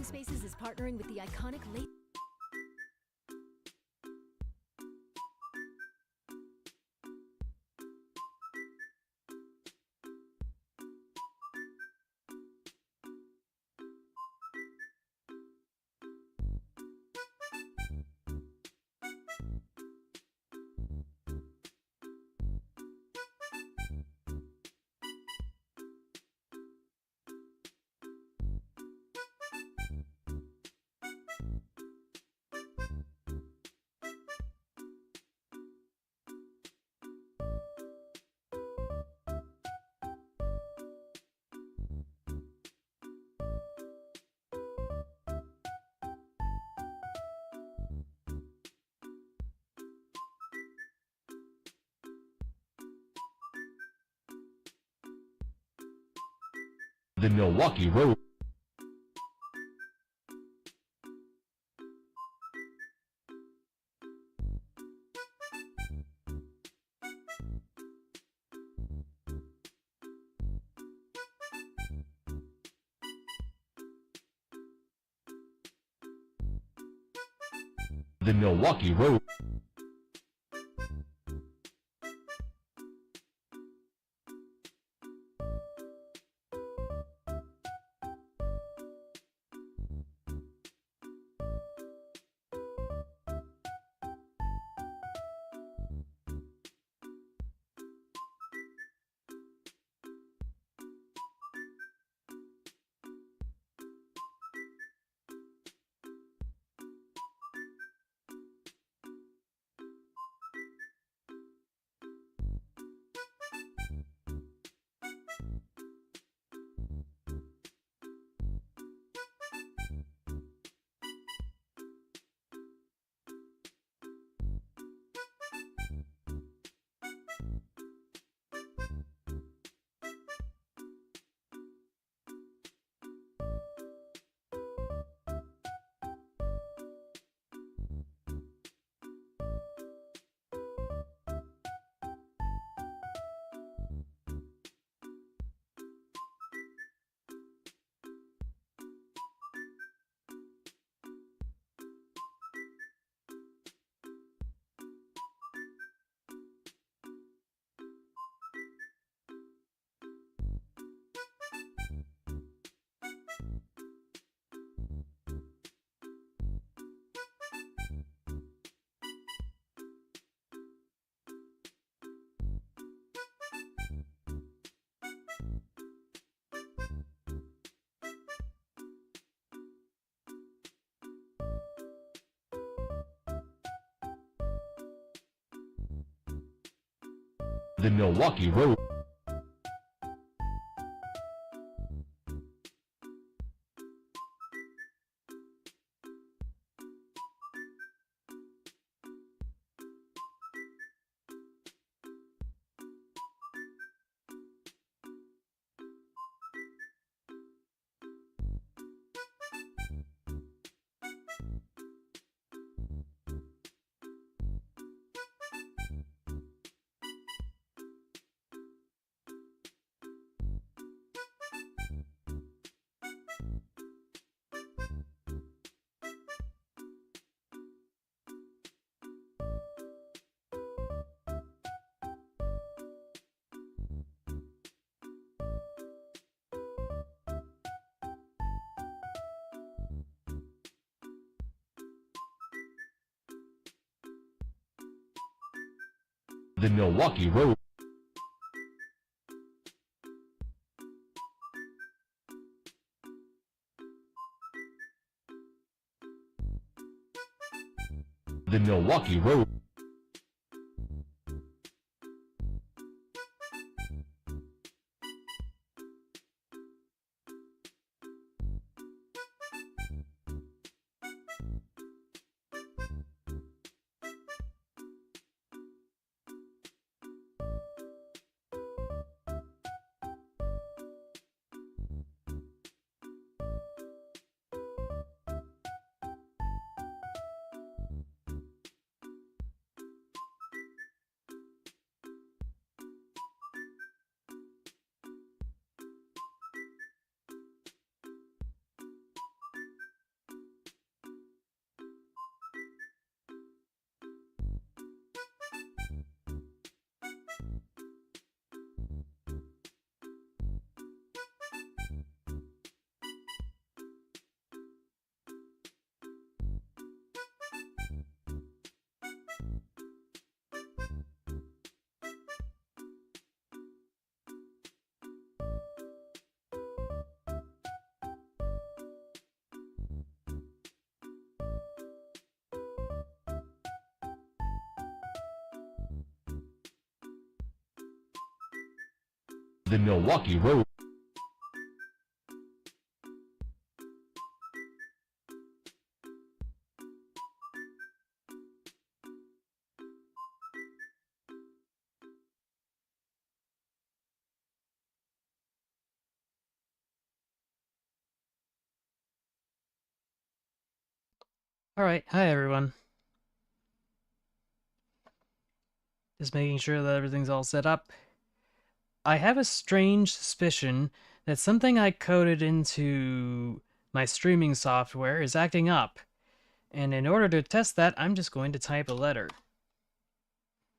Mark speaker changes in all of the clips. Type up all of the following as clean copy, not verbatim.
Speaker 1: Spaces is partnering with the iconic late.
Speaker 2: The Milwaukee Road. The Milwaukee Road. The Milwaukee Road. The Milwaukee Road. The Milwaukee Road. The Milwaukee Road.
Speaker 3: Alright, hi everyone. Just making sure that everything's all set up. I have a strange suspicion that something I coded into my streaming software is acting up. And in order to test that, I'm just going to type a letter.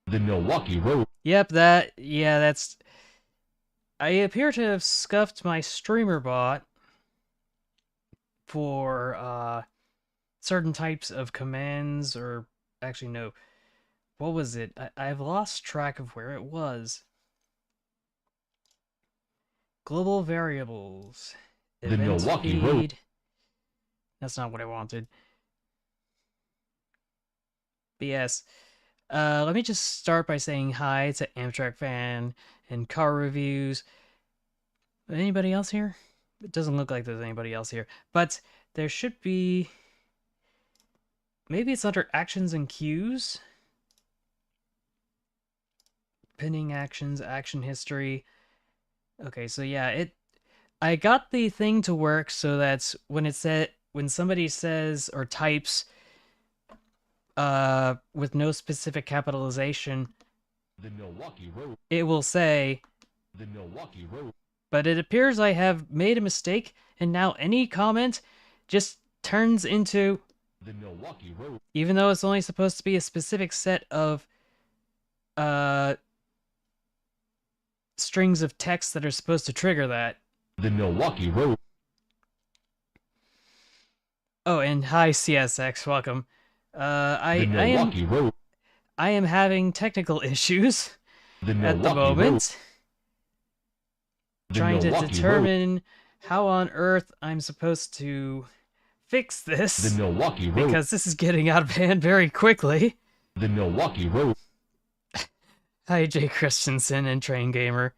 Speaker 2: The Milwaukee Road.
Speaker 3: Yep, that's... I appear to have scuffed my streamer bot for, certain types of commands, or... Actually, no. What was it? I've lost track of where it was. Global variables.
Speaker 2: The
Speaker 3: Event
Speaker 2: Milwaukee
Speaker 3: feed.
Speaker 2: Road.
Speaker 3: That's not what I wanted. But yes. Let me just start by saying hi to Amtrak Fan and Car Reviews. Anybody else here? It doesn't look like there's anybody else here. But there should be... Maybe it's under Actions and Queues? Pinning actions, action history. Okay, so yeah, I got the thing to work so that when somebody says or types with no specific capitalization,
Speaker 2: The Milwaukee Road.
Speaker 3: it will say
Speaker 2: The Milwaukee Road.
Speaker 3: but it appears I have made a mistake, and now any comment just turns into
Speaker 2: The Milwaukee Road.
Speaker 3: even though it's only supposed to be a specific set of strings of text that are supposed to trigger that.
Speaker 2: The Milwaukee Road.
Speaker 3: Oh, and hi CSX, welcome.
Speaker 2: The Milwaukee Road.
Speaker 3: I am having technical issues
Speaker 2: The
Speaker 3: at the
Speaker 2: Milwaukee
Speaker 3: moment.
Speaker 2: Road.
Speaker 3: Trying to
Speaker 2: Milwaukee
Speaker 3: determine how on earth I'm supposed to fix this.
Speaker 2: The Milwaukee Road.
Speaker 3: Because this is getting out of hand very quickly.
Speaker 2: The Milwaukee Road.
Speaker 3: Hi, Jay Christensen and Train Gamer.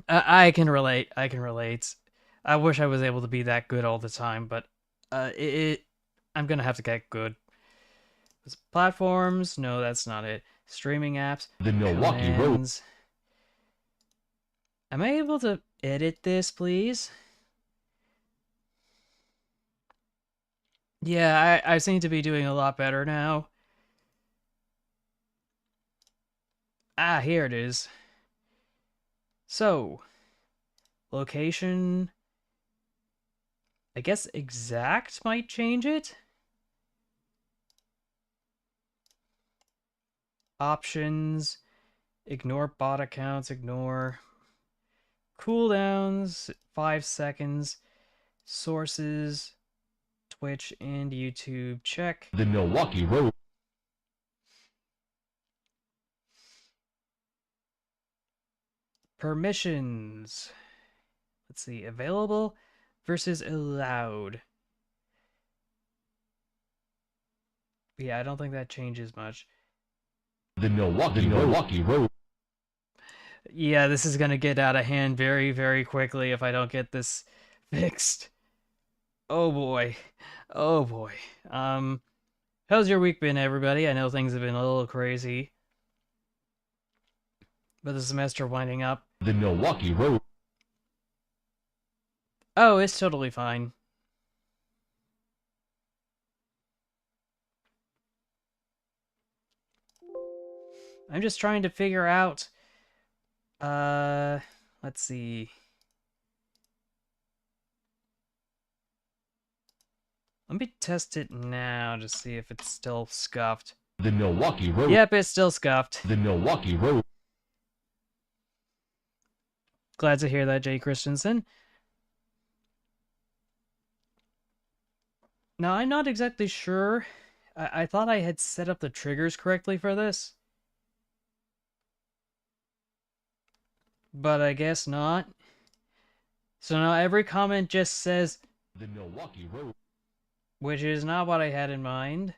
Speaker 3: I can relate. I can relate. I wish I was able to be that good all the time, but I'm gonna have to get good. Platforms? No, that's not it. Streaming apps.
Speaker 2: The Milwaukee Road.
Speaker 3: Commands. Am I able to edit this, please? Yeah, I seem to be doing a lot better now. Ah, here it is. So, location. I guess exact might change it. Options. Ignore bot accounts, ignore. Cooldowns, 5 seconds. Sources, Twitch and YouTube, check.
Speaker 2: The Milwaukee Road.
Speaker 3: Permissions. Let's see, available versus allowed. Yeah, I don't think that changes much.
Speaker 2: The Milwaukee Road.
Speaker 3: Yeah, this is gonna get out of hand very, very quickly if I don't get this fixed. Oh boy. Oh boy. How's your week been, everybody? I know things have been a little crazy. But the semester winding up.
Speaker 2: The Milwaukee Road.
Speaker 3: Oh, it's totally fine. I'm just trying to figure out... let's see... Let me test it now to see if it's still scuffed.
Speaker 2: The Milwaukee Road.
Speaker 3: Yep, it's still scuffed.
Speaker 2: The Milwaukee Road.
Speaker 3: Glad to hear that, Jay Christensen. Now, I'm not exactly sure. I thought I had set up the triggers correctly for this. But I guess not. So now every comment just says,
Speaker 2: The Milwaukee Road.
Speaker 3: which is not what I had in mind.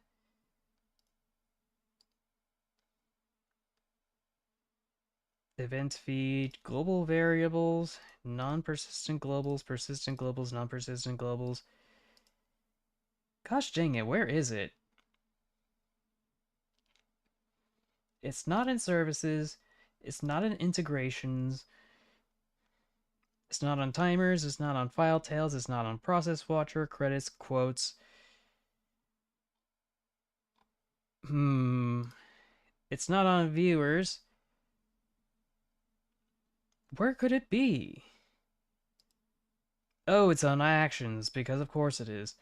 Speaker 3: Event feed, global variables, non-persistent globals, non-persistent globals. Gosh dang it, where is it? It's not in services, it's not in integrations, it's not on timers, it's not on file tails, it's not on process watcher, credits, quotes. It's not on viewers. Where could it be? Oh, it's on actions, because of course it is.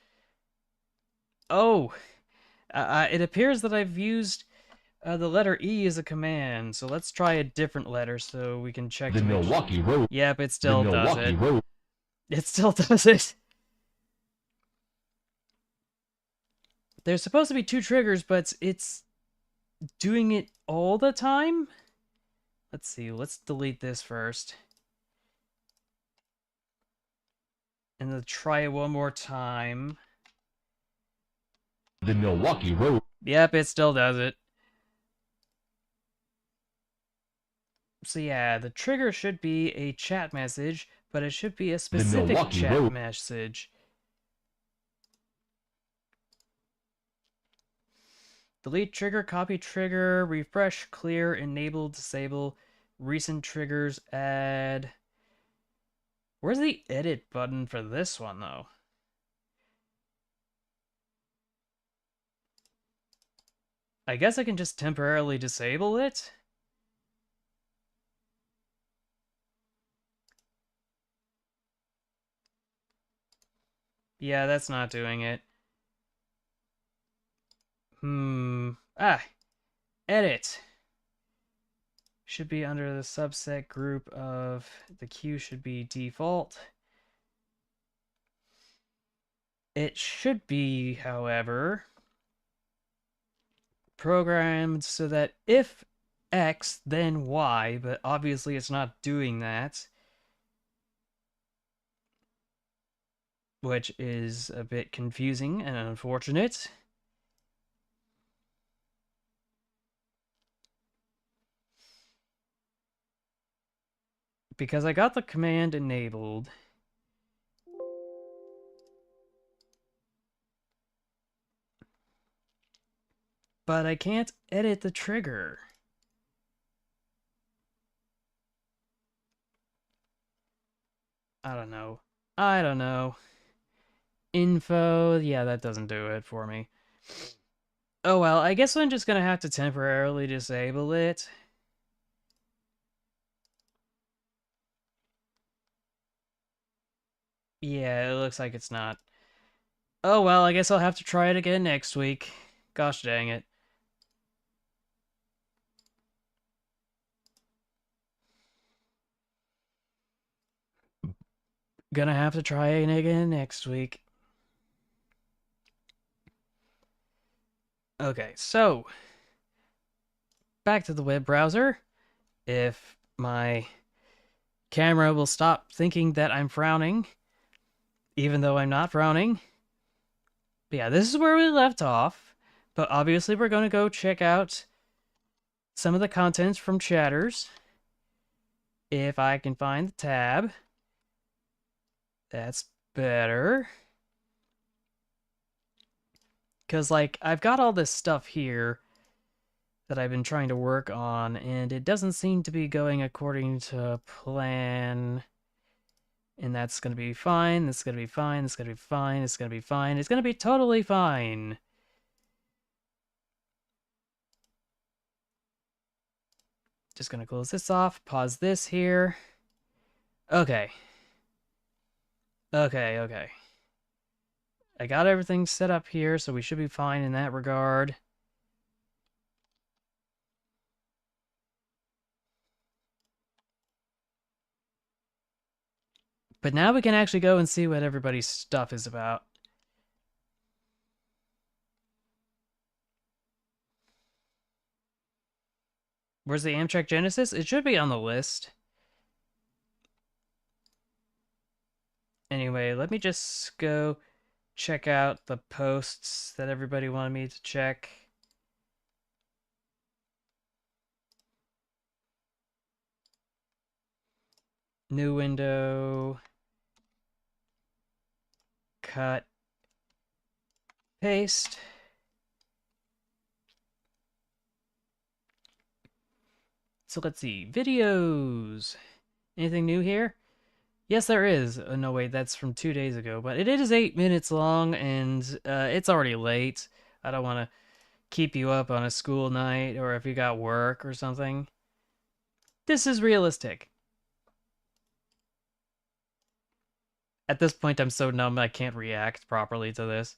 Speaker 3: Oh! It appears that I've used the letter E as a command, so let's try a different letter so we can check
Speaker 2: The
Speaker 3: to make sure.
Speaker 2: Milwaukee Road.
Speaker 3: Yep, it
Speaker 2: The
Speaker 3: still does
Speaker 2: Milwaukee
Speaker 3: it.
Speaker 2: Road.
Speaker 3: It still does it. There's supposed to be 2 triggers, but it's doing it all the time? Let's see, let's delete this first. And then try it one more time.
Speaker 2: The Milwaukee Road.
Speaker 3: Yep, it still does it. So yeah, the trigger should be a chat message, but it should be a specific
Speaker 2: Milwaukee
Speaker 3: chat
Speaker 2: Road.
Speaker 3: message. Delete trigger, copy trigger, refresh, clear, enable, disable, recent triggers, add. Where's the edit button for this one, though? I guess I can just temporarily disable it? Yeah, that's not doing it. Edit. Should be under the subset group of the queue should be default. It should be, however, programmed so that if X, then Y, but obviously it's not doing that. Which is a bit confusing and unfortunate. Because I got the command enabled. But I can't edit the trigger. I don't know. Info, yeah, that doesn't do it for me. Oh well, I guess I'm just gonna have to temporarily disable it. Yeah, it looks like it's not. Oh well, I guess I'll have to try it again next week. Gosh dang it. Gonna have to try it again next week. Okay, so back to the web browser. If my camera will stop thinking that I'm frowning, even though I'm not frowning. But yeah, this is where we left off. But obviously, we're going to go check out some of the contents from Chatters. If I can find the tab. That's better. Because, like, I've got all this stuff here that I've been trying to work on, and it doesn't seem to be going according to plan. And that's going to be fine, that's going to be fine, that's going to be fine, it's going to be fine, it's going to be totally fine. Just going to close this off, pause this here. Okay. Okay. I got everything set up here, so we should be fine in that regard. But now we can actually go and see what everybody's stuff is about. Where's the Amtrak Genesis? It should be on the list. Anyway, let me just go check out the posts that everybody wanted me to check. New window. Cut. Paste. So let's see. Videos. Anything new here? Yes, there is. No, wait, that's from 2 days ago. But it is 8 minutes long, and it's already late. I don't want to keep you up on a school night or if you got work or something. This is realistic. At this point, I'm so numb I can't react properly to this.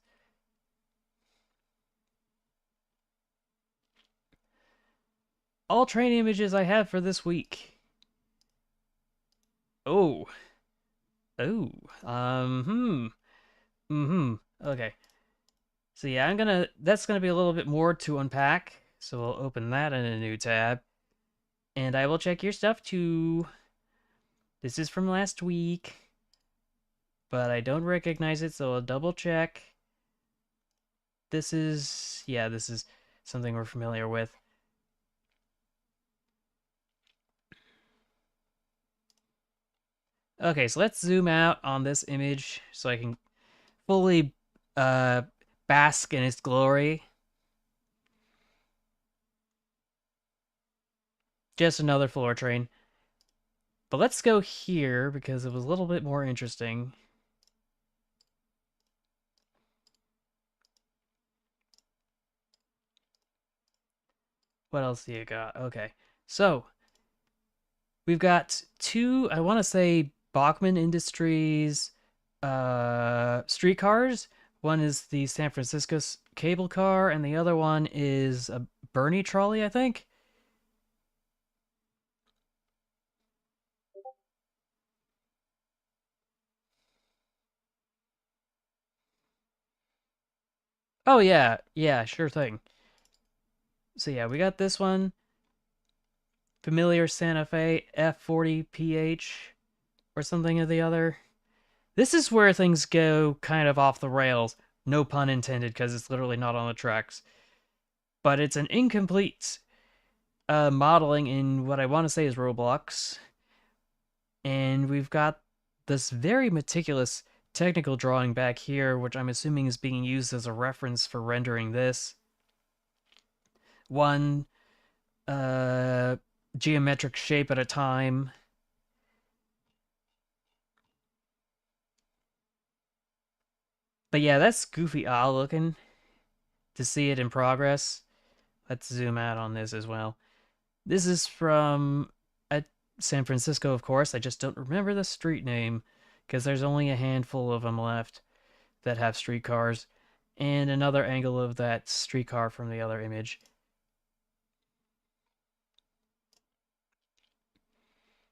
Speaker 3: All train images I have for this week. Oh. Oh. Okay. So yeah, that's gonna be a little bit more to unpack. So we'll open that in a new tab. And I will check your stuff too. This is from last week. But I don't recognize it, so I'll double check. This is something we're familiar with. Okay, so let's zoom out on this image so I can fully bask in its glory. Just another floor train. But let's go here because it was a little bit more interesting. What else do you got? Okay, so we've got two, I want to say, Bachmann Industries streetcars. One is the San Francisco cable car, and the other one is a Bernie trolley, I think. Oh yeah, sure thing. So yeah, we got this one. Familiar Santa Fe F40PH or something or the other. This is where things go kind of off the rails. No pun intended, because it's literally not on the tracks. But it's an incomplete modeling in what I want to say is Roblox. And we've got this very meticulous technical drawing back here, which I'm assuming is being used as a reference for rendering this. One geometric shape at a time. But yeah, that's goofy odd looking to see it in progress. Let's zoom out on this as well. This is from San Francisco, of course. I just don't remember the street name because there's only a handful of them left that have streetcars. And another angle of that streetcar from the other image.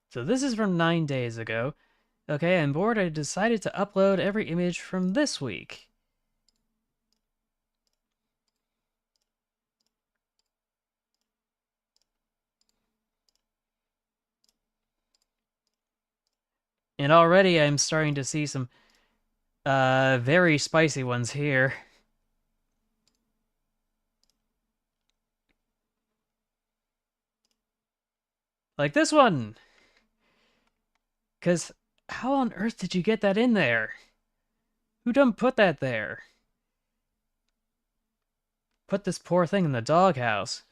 Speaker 3: So this is from 9 days ago. Okay, I'm bored. I decided to upload every image from this week. And already I'm starting to see some very spicy ones here. Like this one. Because how on earth did you get that in there? Who done put that there? Put this poor thing in the doghouse.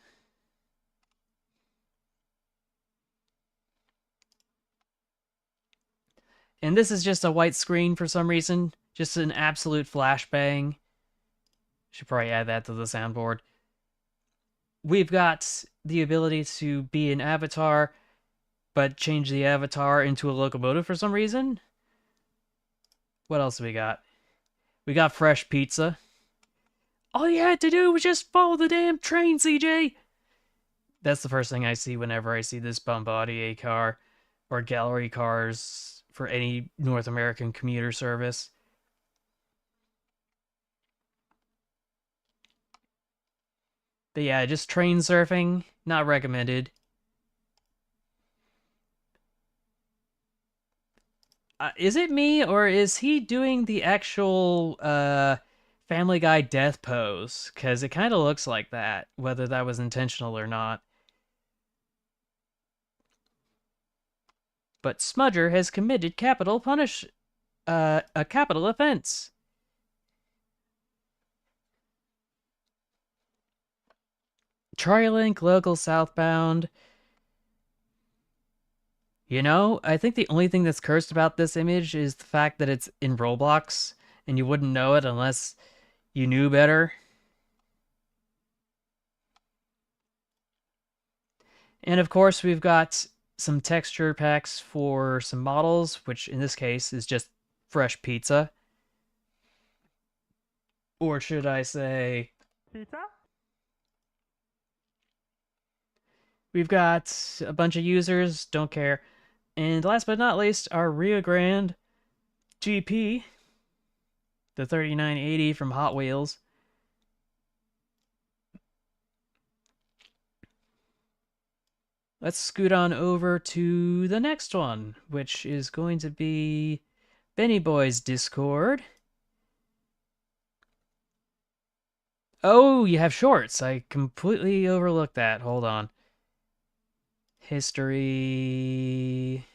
Speaker 3: And this is just a white screen for some reason. Just an absolute flashbang. Should probably add that to the soundboard. We've got the ability to be an avatar, but change the avatar into a locomotive for some reason. What else do we got? We got fresh pizza. All you had to do was just follow the damn train, CJ! That's the first thing I see whenever I see this Bombardier car or gallery cars for any North American commuter service. But yeah, just train surfing, not recommended. Is it me, or is he doing the actual Family Guy death pose? Because it kind of looks like that, whether that was intentional or not. but Smudger has committed a capital offense. Trilink local southbound. You know, I think the only thing that's cursed about this image is the fact that it's in Roblox, and you wouldn't know it unless you knew better. And of course, we've got some texture packs for some models, which in this case is just fresh pizza. Or should I say...
Speaker 4: Pizza?
Speaker 3: We've got a bunch of users, don't care. And last but not least, our Rio Grande GP, the 3980 from Hot Wheels. Let's scoot on over to the next one, which is going to be Benny Boy's Discord. Oh, you have shorts. I completely overlooked that. Hold on. History.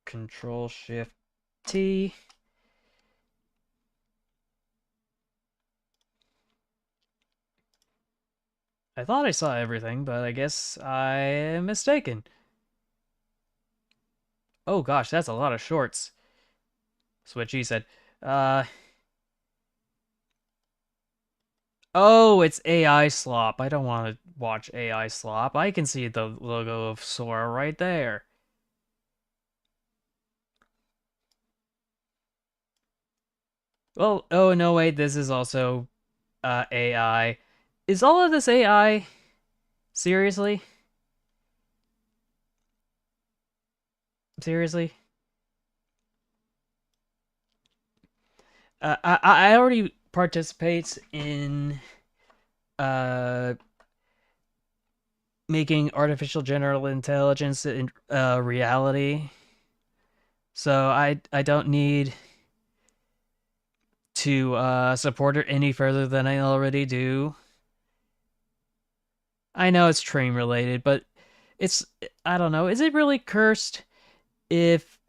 Speaker 3: Control-Shift-T. I thought I saw everything, but I guess I am mistaken. Oh gosh, that's a lot of shorts. That's what she said. Oh, it's AI slop. I don't want to watch AI slop. I can see the logo of Sora right there. Well, oh no, wait, this is also AI. Is all of this AI? Seriously? Seriously? I already participate in making artificial general intelligence in reality. So I don't need to support it any further than I already do. I know it's train related, but it's, I don't know, is it really cursed if...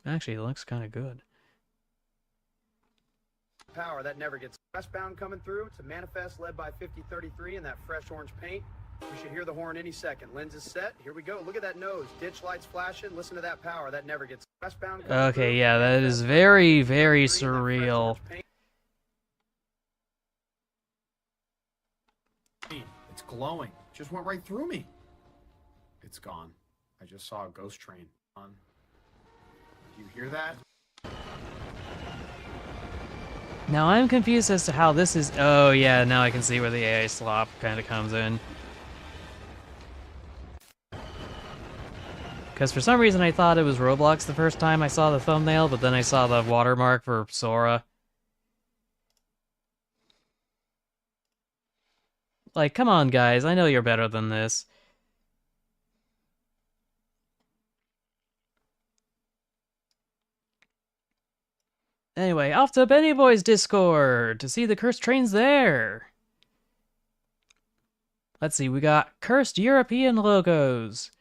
Speaker 3: Actually, it looks kind of good.
Speaker 5: Power that never gets westbound coming through. It's a manifest led by 5033 in that fresh orange paint. We should hear the horn any second. Lenses set. Here we go. Look at that nose. Ditch lights flashing. Listen to that power that never gets westbound.
Speaker 3: Okay, yeah, that is very, very surreal.
Speaker 5: It's glowing. Just went right through me. It's gone. I just saw a ghost train on. Do you hear that?
Speaker 3: Now I'm confused as to how this is... Oh yeah, now I can see where the AI slop kind of comes in. Because for some reason I thought it was Roblox the first time I saw the thumbnail, but then I saw the watermark for Sora. Like, come on guys, I know you're better than this. Anyway, off to Benny Boy's Discord to see the cursed trains there. Let's see, we got cursed European logos.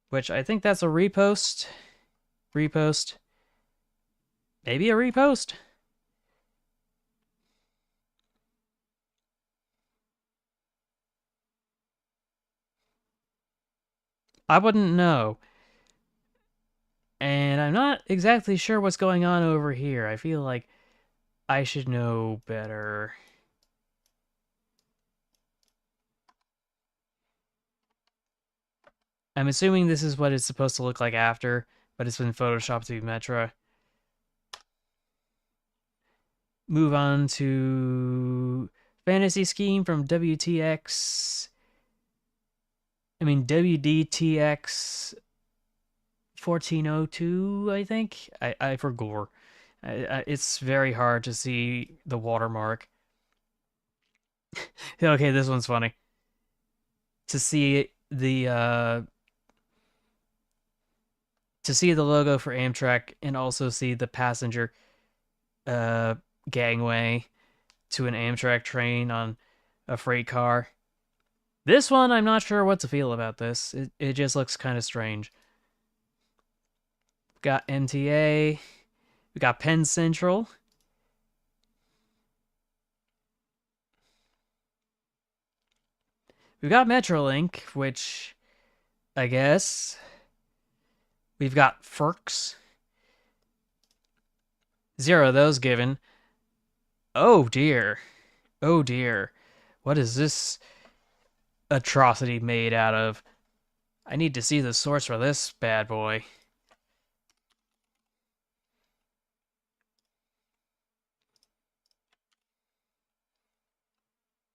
Speaker 3: Which I think that's a repost. Repost. Maybe a repost. I wouldn't know. And I'm not exactly sure what's going on over here. I feel like I should know better. I'm assuming this is what it's supposed to look like after, but it's been photoshopped to be Metra. Move on to Fantasy Scheme from WDTX, WDTX 1402, I think. I forgot. It's very hard to see the watermark. Okay, this one's funny. To see the logo for Amtrak and also see the passenger gangway to an Amtrak train on a freight car. This one, I'm not sure what to feel about this. It just looks kind of strange. We got MTA. We got Penn Central. We've got Metrolink, which I guess. We've got Ferks. 0 of those given. Oh dear. Oh dear. What is this atrocity made out of? I need to see the source for this bad boy.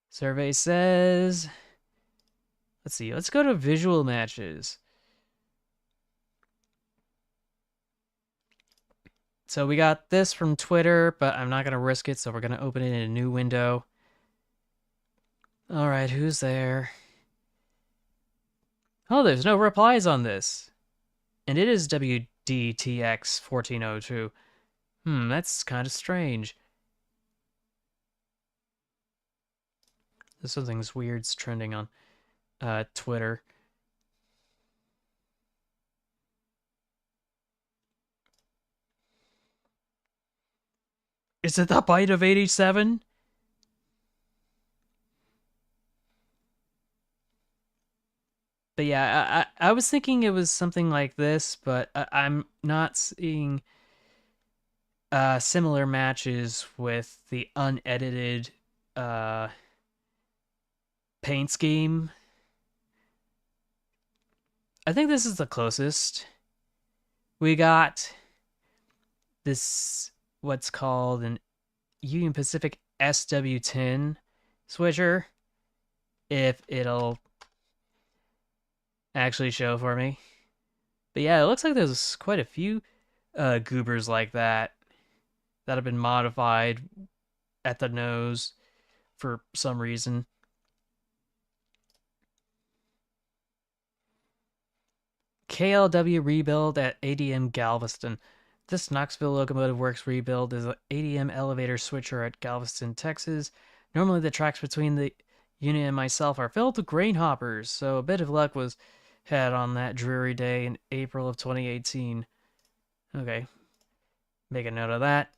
Speaker 3: Survey says... Let's see. Let's go to visual matches. So we got this from Twitter, but I'm not going to risk it, so we're going to open it in a new window. All right, who's there? Oh, there's no replies on this. And it is WDTX 1402. That's kind of strange. There's something's weird's trending on Twitter. Is it the bite of 87? But yeah, I was thinking it was something like this, but I'm not seeing similar matches with the unedited paint scheme. I think this is the closest. We got this, what's called an Union Pacific SW10 switcher. If it'll actually show for me. But yeah, it looks like there's quite a few goobers like that have been modified at the nose for some reason. KLW rebuild at ADM Galveston. This Knoxville Locomotive Works rebuild is an ADM elevator switcher at Galveston, Texas. Normally the tracks between the unit and myself are filled with grain hoppers, so a bit of luck was had on that dreary day in April of 2018. Okay, make a note of that.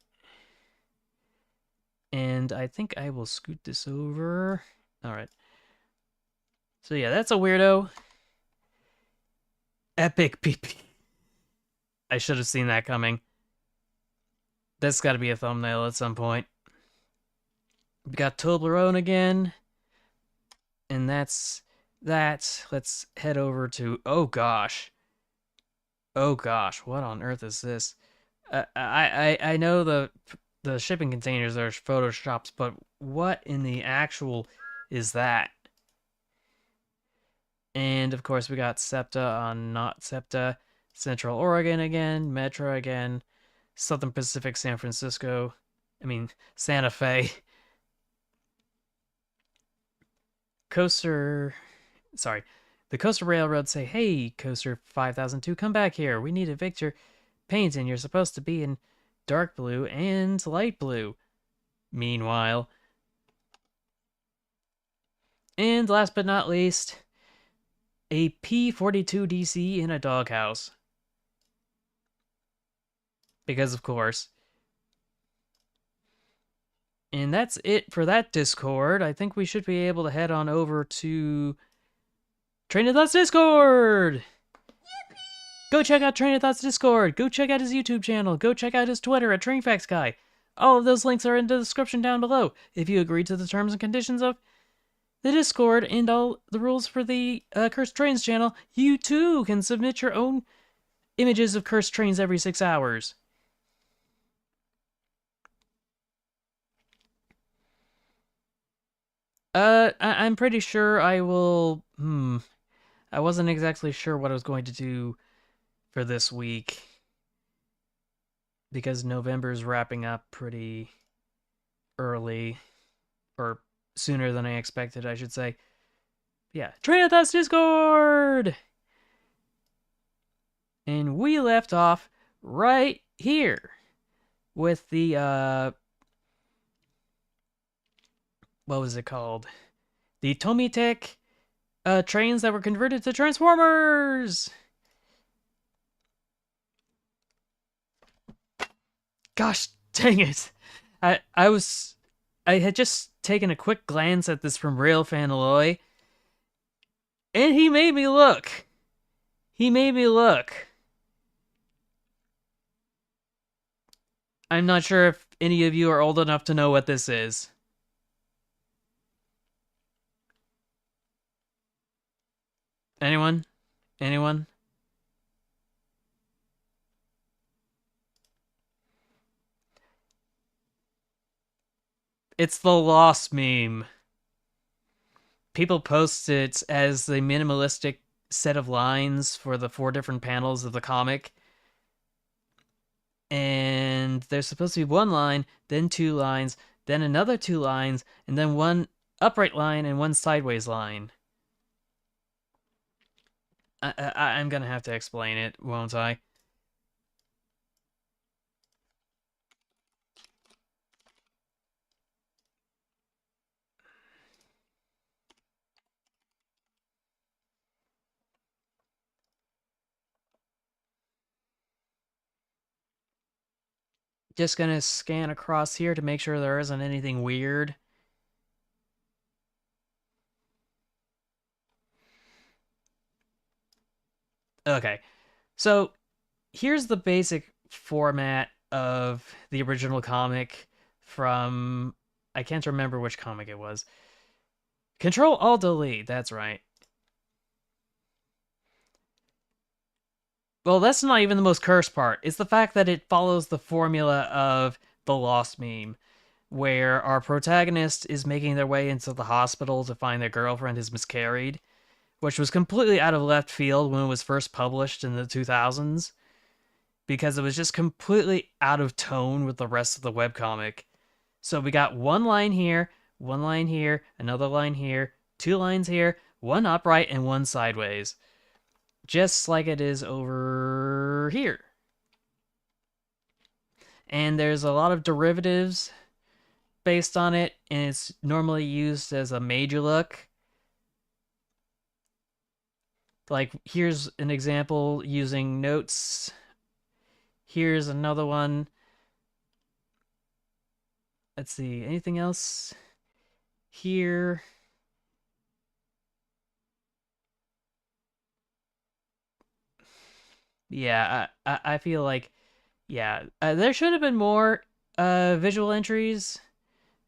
Speaker 3: And I think I will scoot this over. Alright. So yeah, that's a weirdo. Epic PP. I should have seen that coming. That's got to be a thumbnail at some point. We got Toblerone again. And that's that. Let's head over to... Oh gosh. Oh gosh, what on earth is this? I know the shipping containers are photoshops, but what in the actual is that? And of course we got SEPTA on Not SEPTA, Central Oregon again, Metro again, Southern Pacific San Francisco, Santa Fe. The Coaster Railroad say, hey, Coaster 5002, come back here. We need a Victor paint, and you're supposed to be in dark blue and light blue. Meanwhile. And last but not least, a P-42DC in a doghouse. Because of course. And that's it for that Discord. I think we should be able to head on over to Train of Thoughts Discord! Yippee! Go check out Train of Thoughts Discord. Go check out his YouTube channel. Go check out his Twitter at TrainFactsGuy. All of those links are in the description down below. If you agree to the terms and conditions of the Discord and all the rules for the Cursed Trains channel, you too can submit your own images of cursed trains every 6 hours. I'm pretty sure I will... I wasn't exactly sure what I was going to do for this week. Because November's wrapping up pretty early. Or sooner than I expected, I should say. Yeah, Train of Thoughts Discord! And we left off right here with the, what was it called? The Tomitech trains that were converted to Transformers. Gosh dang it. I had just taken a quick glance at this from Railfan Aloy, and he made me look. He made me look. I'm not sure if any of you are old enough to know what this is. Anyone? Anyone? It's the Lost meme. People post it as the minimalistic set of lines for the 4 different panels of the comic. And there's supposed to be 1 line, then 2 lines, then another 2 lines, and then 1 upright line and 1 sideways line. I'm gonna have to explain it, won't I? Just gonna scan across here to make sure there isn't anything weird. Okay, so here's the basic format of the original comic from... I can't remember which comic it was. Control-Alt-Delete, that's right. Well, that's not even the most cursed part. It's the fact that it follows the formula of the Lost meme, where our protagonist is making their way into the hospital to find their girlfriend has miscarried, which was completely out of left field when it was first published in the 2000s, because it was just completely out of tone with the rest of the webcomic. So we got 1 line here, 1 line here, another line here, 2 lines here, 1 upright and 1 sideways. Just like it is over here. And there's a lot of derivatives based on it, and it's normally used as a major look. Like, here's an example using notes. Here's another one. Let's see, anything else? Here. Yeah, I feel like, yeah, there should have been more visual entries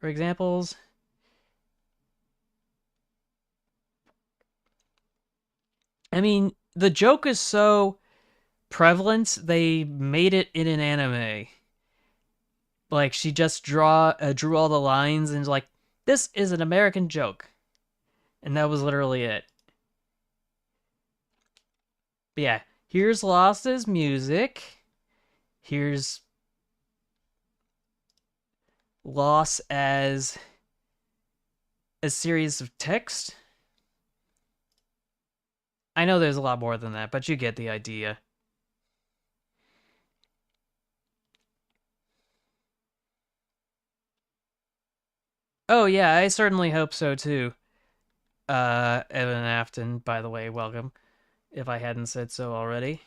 Speaker 3: or examples. I mean, the joke is so prevalent, they made it in an anime. Like, she just drew all the lines and was like, this is an American joke. And that was literally it. But yeah, here's Lost's music. Here's Lost as a series of text. I know there's a lot more than that, but you get the idea. Oh yeah, I certainly hope so too. Evan Afton, by the way, welcome, if I hadn't said so already.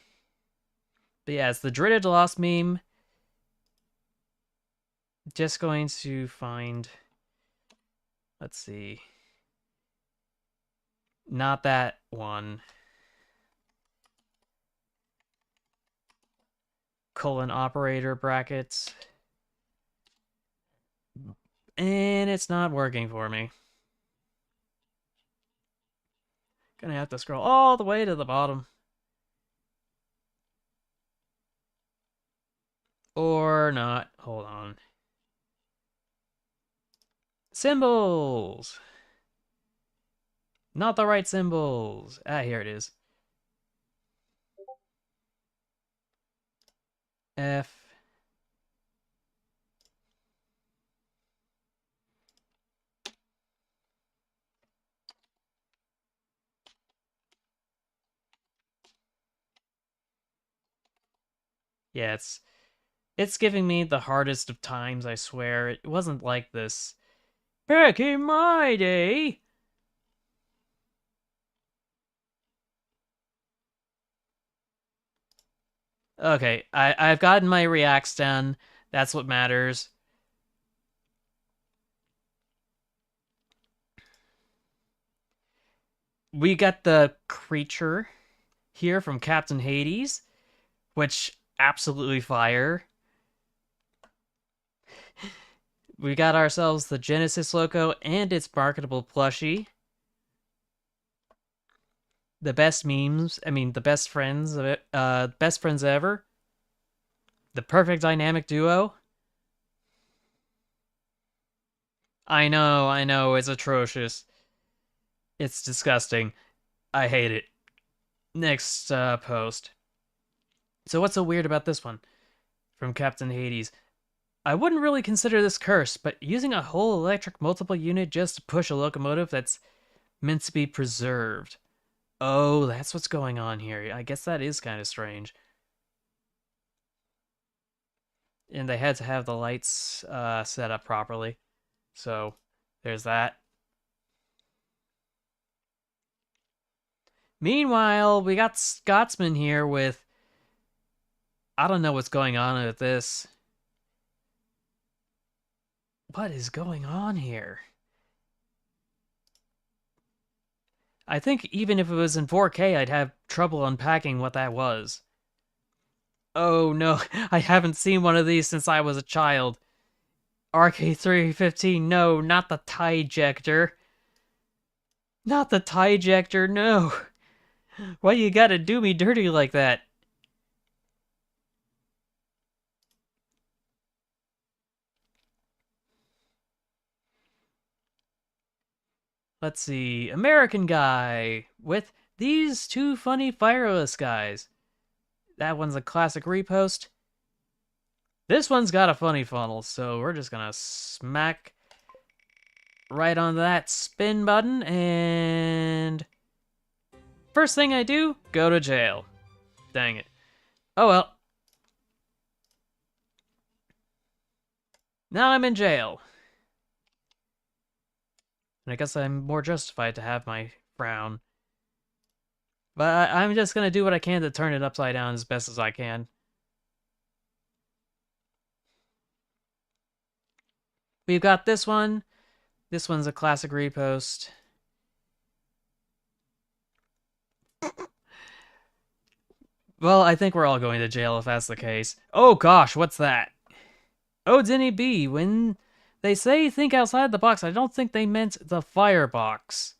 Speaker 3: But yeah, it's the dreaded Lost meme. Just going to find... Let's see. Not that one. Colon operator brackets. And it's not working for me. Gonna have to scroll all the way to the bottom. Or not. Hold on. Symbols! Not the right symbols. Ah, here it is. F. Yeah, it's giving me the hardest of times, I swear. It wasn't like this back in my day. Okay, I've gotten my reacts done. That's what matters. We got the creature here from Captain Hades, which absolutely fire. We got ourselves the Genesis logo and its marketable plushie. The best memes, I mean the best friends of it, best friends ever. The perfect dynamic duo. I know, it's atrocious. It's disgusting. I hate it. Next post. So what's so weird about this one? From Captain Hades. I wouldn't really consider this cursed, but using a whole electric multiple unit just to push a locomotive that's meant to be preserved. Oh, that's what's going on here. I guess that is kind of strange. And they had to have the lights set up properly. So, there's that. Meanwhile, we got Scotsman here with... I don't know what's going on with this. What is going on here? I think even if it was in 4K, I'd have trouble unpacking what that was. Oh no, I haven't seen one of these since I was a child. RK315, no, not the tie ejector. Not the tie ejector, no. Why you gotta do me dirty like that? Let's see, American guy with these two funny fireless guys. That one's a classic repost. This one's got a funny funnel, so we're just gonna smack right on that spin button, and first thing I do, go to jail. Dang it. Oh well. Now I'm in jail. And I guess I'm more justified to have my frown. But I'm just gonna do what I can to turn it upside down as best as I can. We've got this one. This one's a classic repost. Well, I think we're all going to jail if that's the case. Oh gosh, what's that? Oh, Denny B, when they say think outside the box, I don't think they meant the firebox.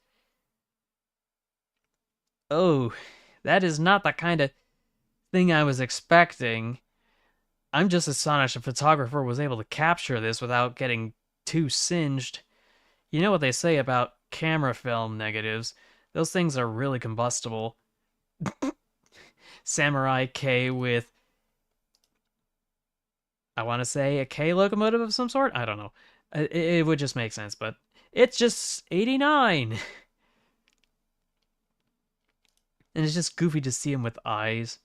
Speaker 3: Oh, that is not the kind of thing I was expecting. I'm just astonished a photographer was able to capture this without getting too singed. You know what they say about camera film negatives. Those things are really combustible. Samurai K with, I want to say, a K locomotive of some sort? I don't know. It would just make sense, but it's just 89. And it's just goofy to see him with eyes.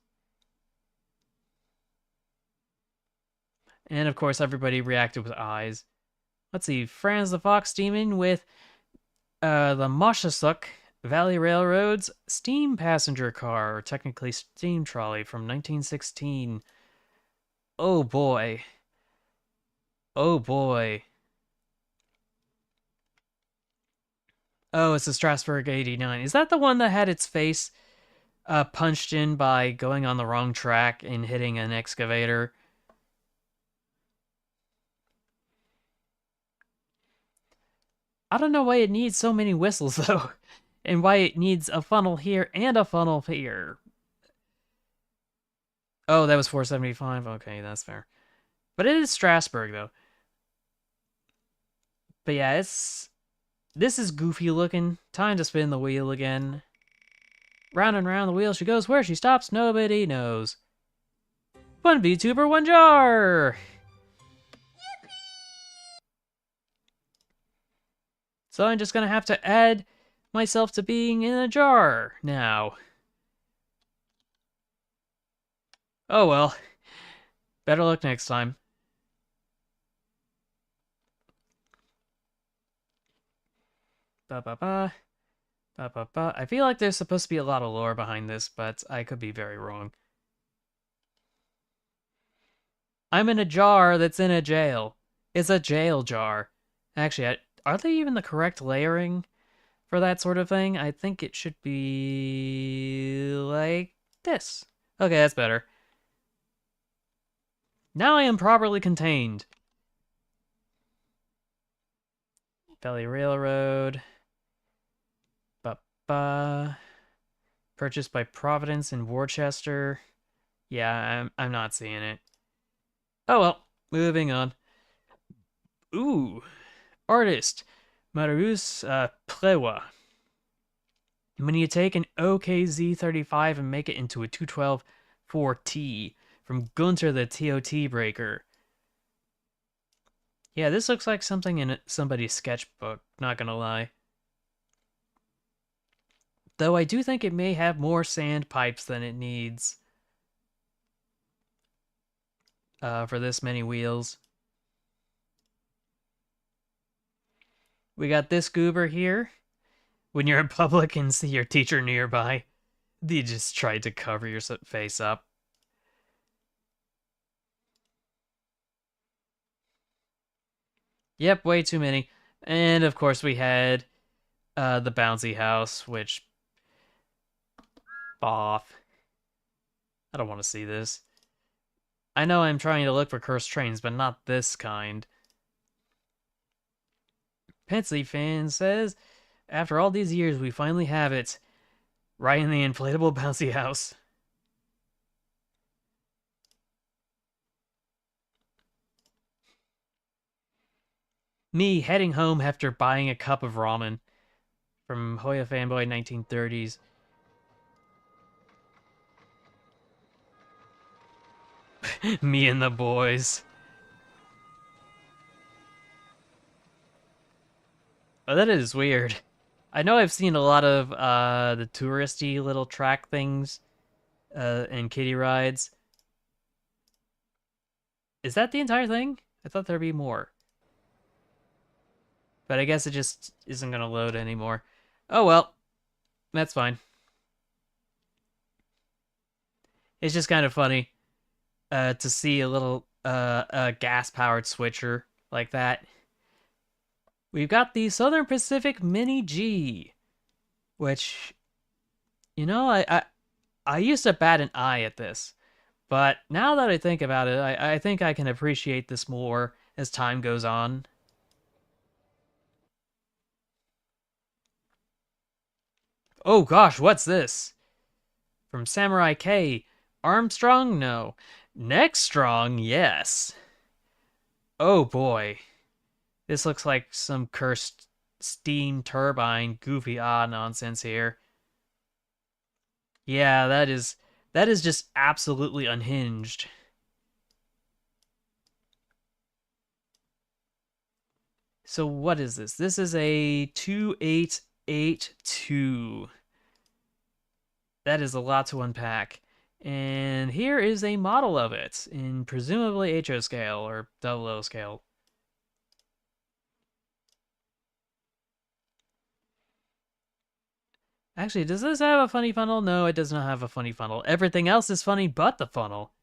Speaker 3: And of course, everybody reacted with eyes. Let's see, Franz the Fox Demon with the Moshasuk Valley Railroad's steam passenger car, or technically steam trolley, from 1916. Oh boy. Oh boy. Oh, it's the Strasbourg 89. Is that the one that had its face punched in by going on the wrong track and hitting an excavator? I don't know why it needs so many whistles, though. And why it needs a funnel here and a funnel here. Oh, that was 475. Okay, that's fair. But it is Strasbourg, though. But yeah, this is goofy looking. Time to spin the wheel again. Round and round the wheel she goes. Where she stops, nobody knows. One VTuber, one jar! So I'm just gonna have to add myself to being in a jar now. Oh well. Better luck next time. Ba ba ba. Ba ba ba. I feel like there's supposed to be a lot of lore behind this, but I could be very wrong. I'm in a jar that's in a jail. It's a jail jar. Actually, are they even the correct layering for that sort of thing? I think it should be like this. Okay, that's better. Now I am properly contained. Valley Railroad. Ba-ba. Purchased by Providence in Worcester. Yeah, I'm not seeing it. Oh well, moving on. Ooh, artist Marius Plewa. When you take an OKZ35 and make it into a 212 4T from Gunter the TOT breaker. Yeah, this looks like something in somebody's sketchbook, not gonna lie. Though I do think it may have more sand pipes than it needs for this many wheels. We got this goober here. When you're in public and see your teacher nearby, you just try to cover your face up. Yep, way too many. And of course we had the bouncy house, which... off. I don't want to see this. I know I'm trying to look for cursed trains, but not this kind. Petsy fan says, after all these years, we finally have it. Right in the inflatable bouncy house. Me heading home after buying a cup of ramen from Hoya Fanboy 1930s. Me and the boys. Oh, that is weird. I know I've seen a lot of the touristy little track things and kiddie rides. Is that the entire thing? I thought there'd be more. But I guess it just isn't going to load anymore. Oh well. That's fine. It's just kind of funny to see a little gas-powered switcher like that. We've got the Southern Pacific Mini G, which, you know, I used to bat an eye at this, but now that I think about it, I think I can appreciate this more as time goes on. Oh gosh, what's this? From Samurai K. Armstrong? No. Neck Strong? Yes. Oh boy. This looks like some cursed steam turbine goofy nonsense here. Yeah, that is just absolutely unhinged. So what is this? This is a 2882. That is a lot to unpack. And here is a model of it in presumably HO scale or 00 scale. Actually, does this have a funny funnel? No, it does not have a funny funnel. Everything else is funny but the funnel.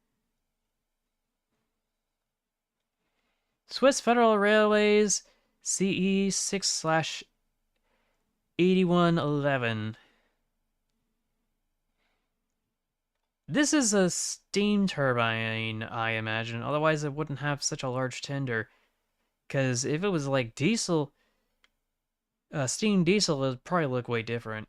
Speaker 3: Swiss Federal Railways CE 6/8111. This is a steam turbine, I imagine. Otherwise, it wouldn't have such a large tender. Because if it was like diesel, steam diesel, it would probably look way different.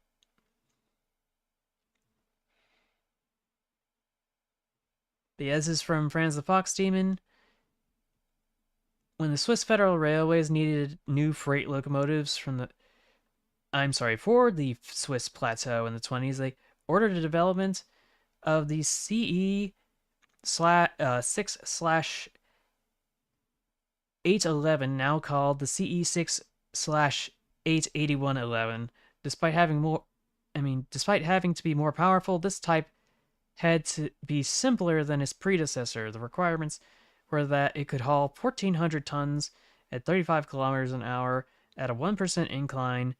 Speaker 3: But yeah, this is from Franz the Fox Demon. When the Swiss Federal Railways needed new freight locomotives for the Swiss plateau in the 20s, they ordered a development of the CE 6/811, now called the CE 6/88111. Despite having to be more powerful, this type had to be simpler than its predecessor. The requirements were that it could haul 1,400 tons at 35 kilometers an hour at a 1% incline,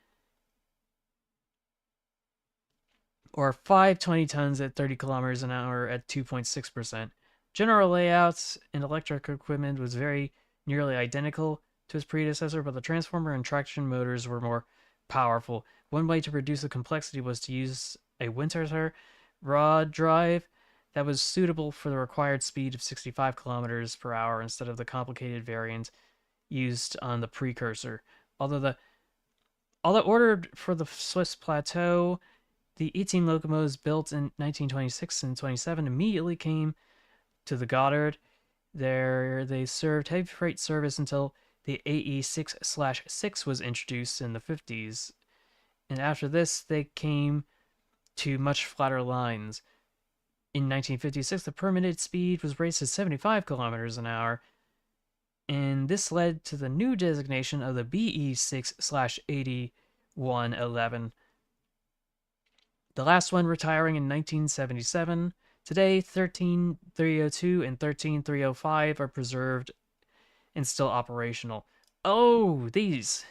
Speaker 3: or 520 tons at 30 kilometers an hour at 2.6%. general layout and electric equipment was very nearly identical to his predecessor, but the transformer and traction motors were more powerful. One way to reduce the complexity was to use a Winchester rod drive that was suitable for the required speed of 65 kilometers per hour instead of the complicated variant used on the precursor. Although ordered for the Swiss plateau, the 18 locomotives built in 1926 and 27 immediately came to the Goddard. There they served heavy freight service until the AE6/6 was introduced in the 50s. And after this, they came to much flatter lines. In 1956, the permitted speed was raised to 75 kilometers an hour, and this led to the new designation of the BE6/8111. The last one retiring in 1977. Today, 13302 and 13305 are preserved and still operational. Oh, these.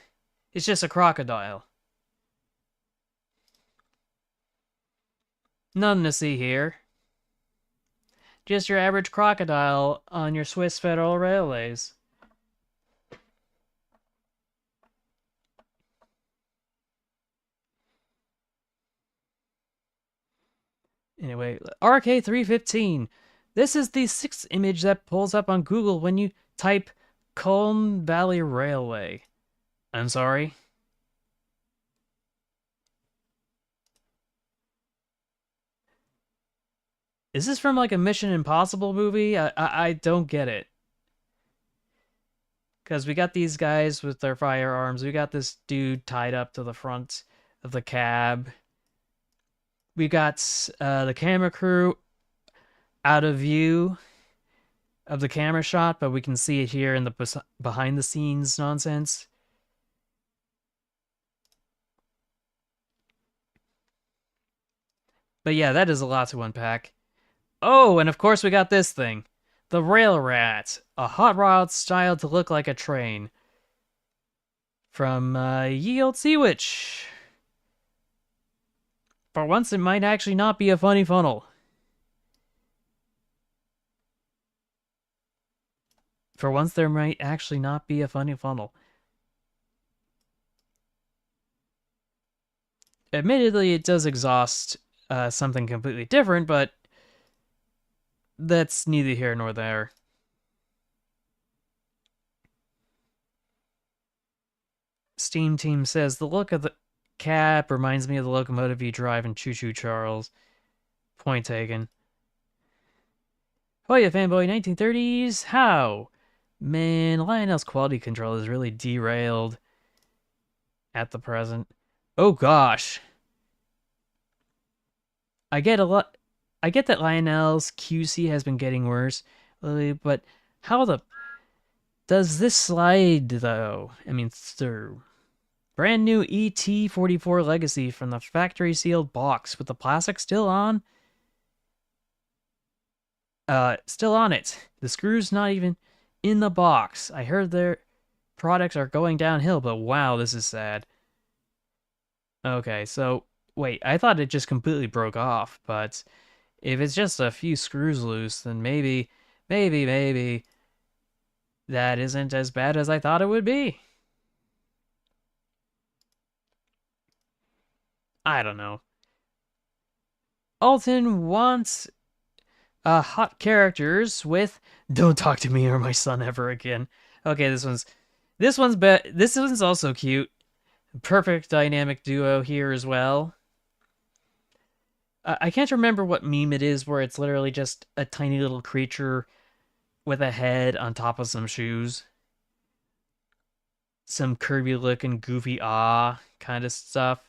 Speaker 3: It's just a crocodile. None to see here. Just your average crocodile on your Swiss Federal Railways. Anyway, RK315. This is the 6th image that pulls up on Google when you type Colne Valley Railway. I'm sorry. Is this from like a Mission Impossible movie? I don't get it. Because we got these guys with their firearms. We got this dude tied up to the front of the cab. We got the camera crew out of view of the camera shot, but we can see it here in the behind the scenes nonsense. But yeah, that is a lot to unpack. Oh, and of course we got this thing. The Rail Rat, a hot rod styled to look like a train. From Ye Olde Sea Witch. For once, it might actually not be a funny funnel. For once, there might actually not be a funny funnel. Admittedly, it does exhaust something completely different, but that's neither here nor there. Steam Team says, the look of the cab reminds me of the locomotive you drive in Choo Choo Charles. Point taken. Oh yeah, fanboy 1930s. How? Man, Lionel's quality control is really derailed at the present. Oh gosh. I get that Lionel's QC has been getting worse, but how the does this slide though? I mean, through. Brand new ET44 Legacy from the factory sealed box with the plastic still on. Still on it. The screw's not even in the box. I heard their products are going downhill, but wow, this is sad. Okay, so wait, I thought it just completely broke off, but if it's just a few screws loose, then maybe that isn't as bad as I thought it would be. I don't know. Alton wants hot characters with "Don't talk to me or my son ever again." Okay, this one's also cute. Perfect dynamic duo here as well. I can't remember what meme it is where it's literally just a tiny little creature with a head on top of some shoes. Some Kirby looking goofy kind of stuff.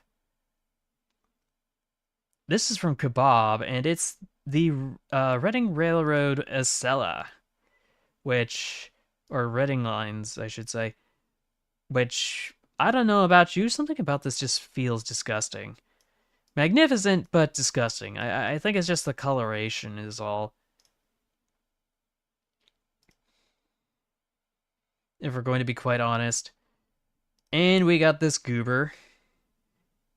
Speaker 3: This is from Kebab, and it's the Reading Railroad Acela, or Reading Lines, I should say, which, I don't know about you, something about this just feels disgusting. Magnificent, but disgusting. I think it's just the coloration is all. If we're going to be quite honest. And we got this goober,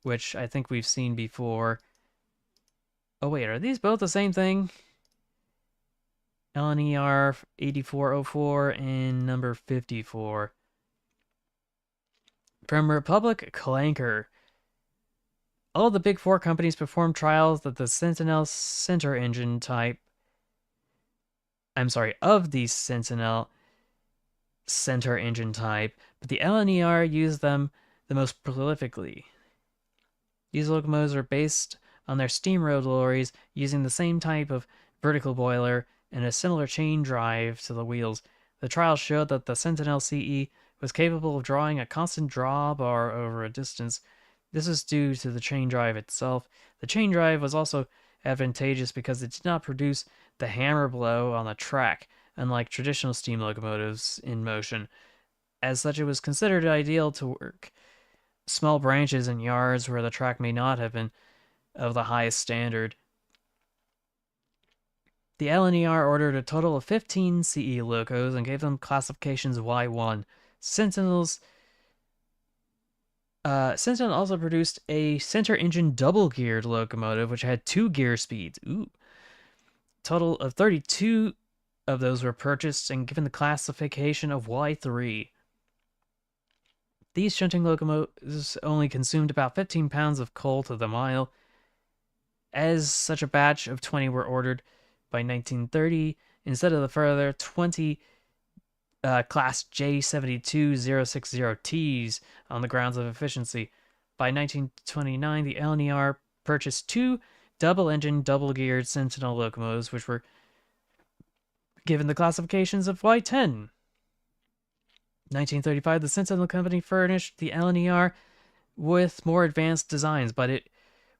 Speaker 3: which I think we've seen before. Oh wait, are these both the same thing? LNER 8404 and number 54. From Republic Clanker. All the big four companies performed trials that the Sentinel center engine type. Of the Sentinel center engine type, but the LNER used them the most prolifically. These locomotives are based on their steam road lorries using the same type of vertical boiler and a similar chain drive to the wheels. The trials showed that the Sentinel CE was capable of drawing a constant drawbar over a distance. This is due to the chain drive itself. The chain drive was also advantageous because it did not produce the hammer blow on the track, unlike traditional steam locomotives in motion. As such, it was considered ideal to work small branches and yards where the track may not have been of the highest standard. The LNER ordered a total of 15 CE locos and gave them classifications Y1. Sentinel also produced a center engine double-geared locomotive, which had 2 gear speeds. Ooh. Total of 32 of those were purchased and given the classification of Y3. These shunting locomotives only consumed about 15 pounds of coal to the mile. As such, a batch of 20 were ordered by 1930 instead of the further 20 Class J72060Ts on the grounds of efficiency. By 1929, the LNER purchased 2 double-engine, double-geared Sentinel locomotives, which were given the classifications of Y10. 1935, the Sentinel Company furnished the LNER with more advanced designs, but it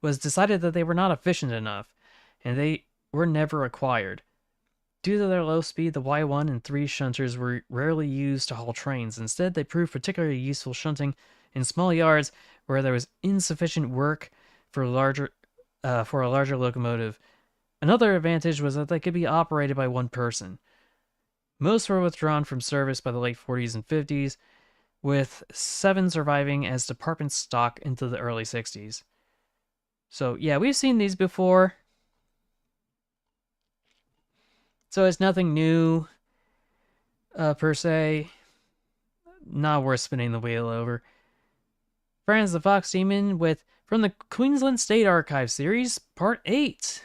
Speaker 3: was decided that they were not efficient enough, and they were never acquired. Due to their low speed, the Y1 and 3 shunters were rarely used to haul trains. Instead, they proved particularly useful shunting in small yards where there was insufficient work for a larger locomotive. Another advantage was that they could be operated by one person. Most were withdrawn from service by the late 40s and 50s, with 7 surviving as department stock into the early 60s. So yeah, we've seen these before. So it's nothing new, per se. Not worth spinning the wheel over. Franz the Fox Demon with from the Queensland State Archive series, Part 8.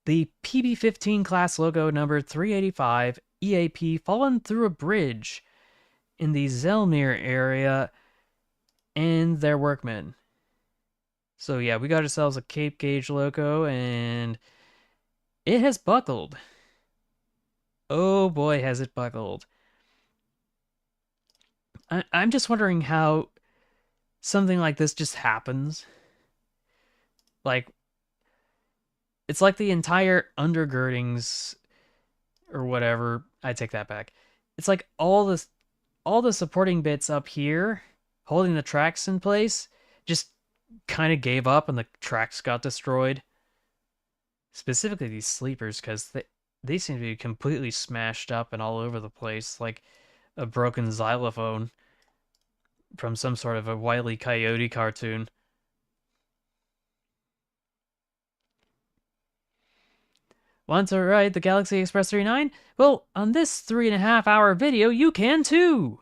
Speaker 3: The PB-15 class logo number 385 EAP fallen through a bridge in the Zelmere area and their workmen. So yeah, we got ourselves a Cape Gauge loco and it has buckled. Oh boy, has it buckled. I'm just wondering how something like this just happens. Like, it's like the entire undergirdings or whatever. I take that back. It's like all the supporting bits up here holding the tracks in place just kind of gave up and the tracks got destroyed. Specifically these sleepers, because they seem to be completely smashed up and all over the place, like a broken xylophone from some sort of a Wile E. Coyote cartoon. Want to ride the Galaxy Express 39? Well, on this 3.5-hour video, you can too!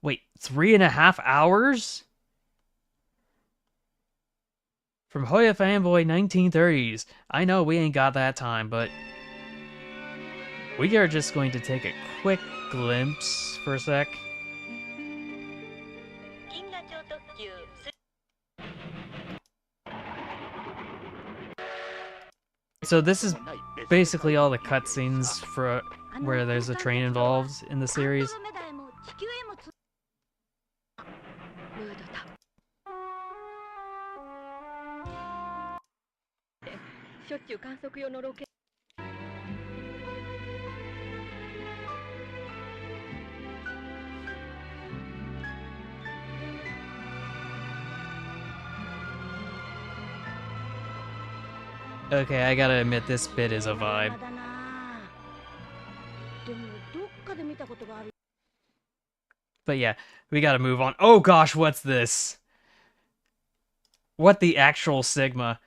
Speaker 3: Wait, 3.5 hours? From Hoya Fanboy 1930s. I know we ain't got that time, but we are just going to take a quick glimpse for a sec. So this is basically all the cutscenes for where there's a train involved in the series. Okay, I gotta admit, this bit is a vibe. But yeah, we gotta move on. Oh gosh, what's this? What the actual Sigma?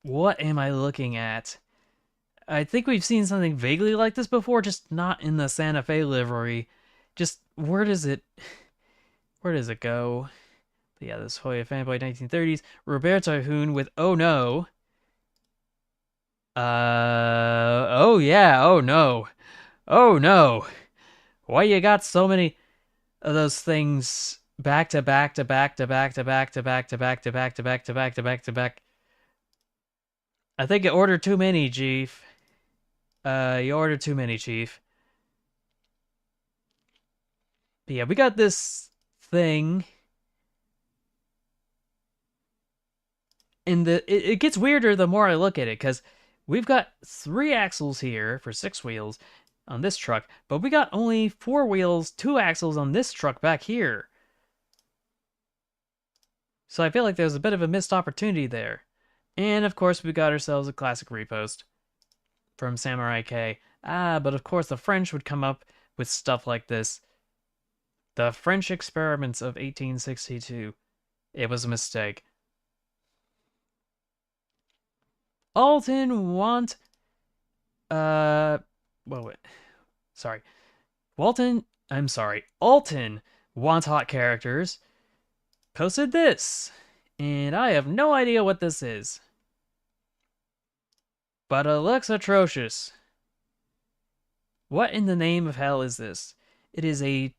Speaker 3: What am I looking at? I think we've seen something vaguely like this before, just not in the Santa Fe livery. Just where does it go? But yeah, this Hoya fanboy 1930s. Roberto Hoon with Oh No. Oh yeah, oh no. Oh no. Why you got so many of those things back to back to back to back to back to back to back to back to back to back to back to back? I think you ordered too many, Chief. You ordered too many, Chief. But yeah, we got this thing. And it gets weirder the more I look at it, because we've got 3 axles here for 6 wheels on this truck, but we got only 4 wheels, 2 axles on this truck back here. So I feel like there's a bit of a missed opportunity there. And of course, we got ourselves a classic repost from Samurai K. But of course, the French would come up with stuff like this. The French experiments of 1862. It was a mistake. Alton want... well, wait. Sorry. Alton want hot characters. Posted this. And I have no idea what this is. But it looks atrocious. What in the name of hell is this? It is a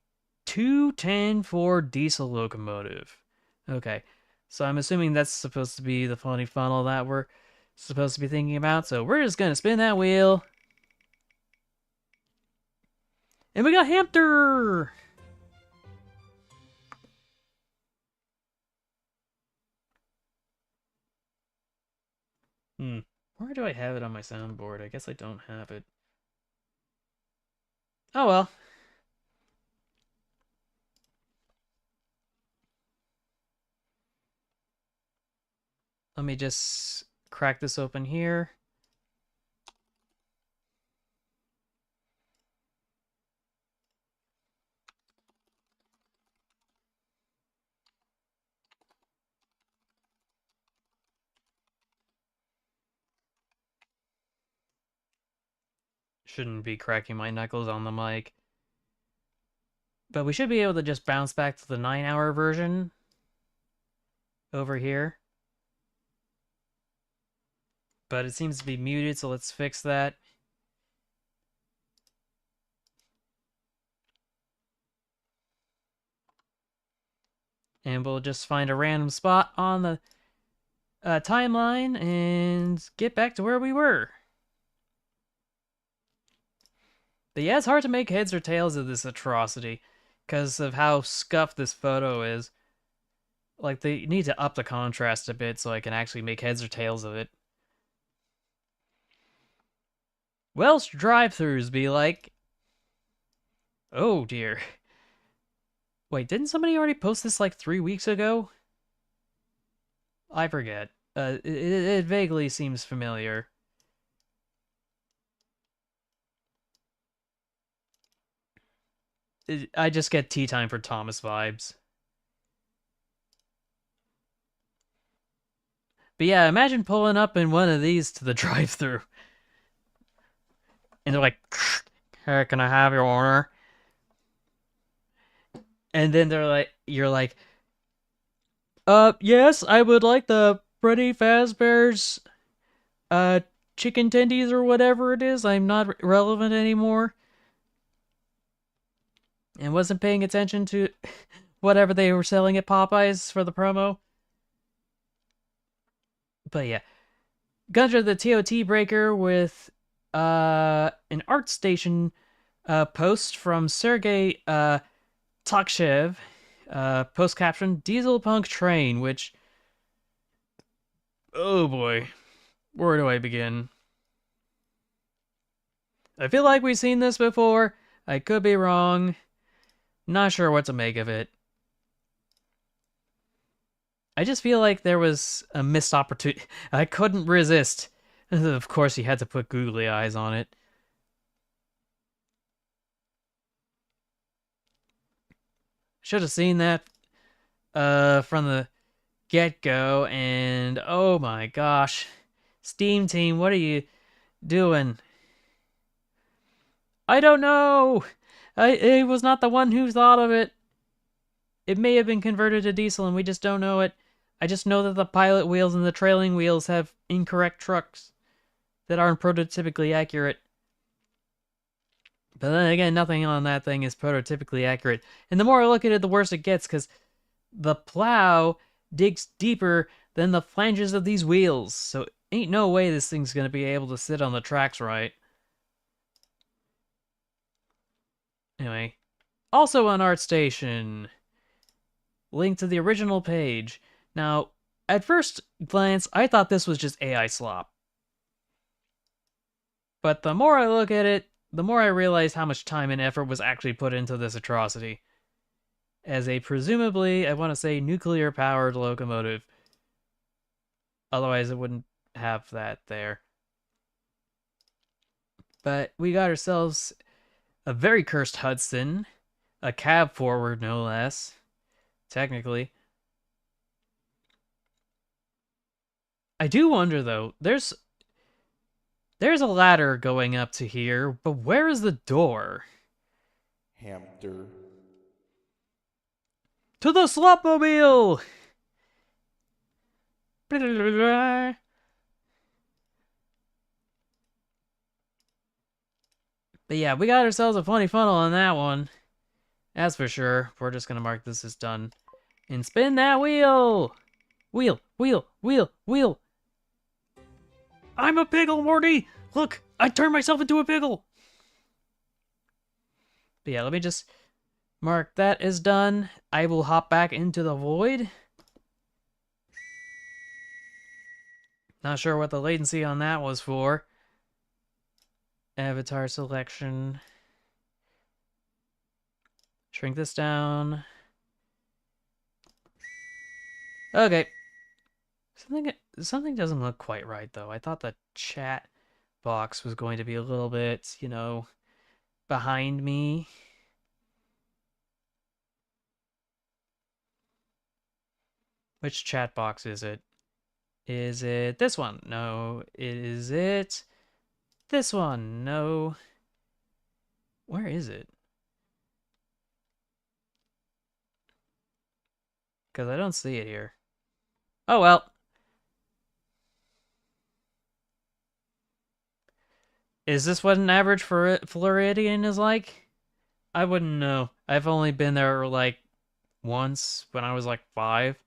Speaker 3: 210-4 diesel locomotive. Okay, so I'm assuming that's supposed to be the funny funnel that we're supposed to be thinking about. So we're just gonna spin that wheel. And we got Hamster! Where do I have it on my soundboard? I guess I don't have it. Oh well. Let me just crack this open here. Shouldn't be cracking my knuckles on the mic. But we should be able to just bounce back to the 9-hour version over here. But it seems to be muted, so let's fix that. And we'll just find a random spot on the timeline and get back to where we were. But yeah, it's hard to make heads or tails of this atrocity because of how scuffed this photo is. Like, they need to up the contrast a bit so I can actually make heads or tails of it. Welsh drive-thrus be like... Oh dear. Wait, didn't somebody already post this like 3 weeks ago? I forget. It vaguely seems familiar. I just get Tea Time for Thomas vibes. But yeah, imagine pulling up in one of these to the drive-thru. And they're like, "Hey, can I have your order?" And then you're like, yes, I would like the Freddy Fazbear's, chicken tendies or whatever it is. I'm not relevant anymore. And wasn't paying attention to whatever they were selling at Popeyes for the promo. But yeah. Gunja the TOT breaker with an ArtStation post from Sergey Takshev. Post caption, Diesel Punk Train, which... Oh boy. Where do I begin? I feel like we've seen this before. I could be wrong. Not sure what to make of it. I just feel like there was a missed opportunity. I couldn't resist. Of course, he had to put googly eyes on it. Should have seen that from the get-go, and oh my gosh. Steam team, what are you doing? I don't know. I was not the one who thought of it. It may have been converted to diesel and we just don't know it. I just know that the pilot wheels and the trailing wheels have incorrect trucks that aren't prototypically accurate. But then again, nothing on that thing is prototypically accurate. And the more I look at it, the worse it gets, because the plow digs deeper than the flanges of these wheels. So ain't no way this thing's going to be able to sit on the tracks right. Anyway, also on ArtStation, link to the original page. Now, at first glance, I thought this was just AI slop. But the more I look at it, the more I realize how much time and effort was actually put into this atrocity. As a presumably, I want to say, nuclear-powered locomotive. Otherwise, it wouldn't have that there. But we got ourselves a very cursed Hudson. A cab forward, no less. Technically. I do wonder, though, there's a ladder going up to here, but where is the door?
Speaker 4: Hamster.
Speaker 3: To the Slopmobile! But yeah, we got ourselves a funny funnel on that one. That's for sure. We're just gonna mark this as done. And spin that wheel! Wheel, wheel, wheel, wheel! I'm a pickle, Morty! Look, I turned myself into a pickle! But yeah, let me just mark that as done. I will hop back into the void. Not sure what the latency on that was for. Avatar selection. Shrink this down. Okay. Something doesn't look quite right, though. I thought the chat box was going to be a little bit, you know, behind me. Which chat box is it? Is it this one? No. Is it this one? No. Where is it? Because I don't see it here. Oh well. Is this what an average Floridian is like? I wouldn't know. I've only been there like once when I was like 5.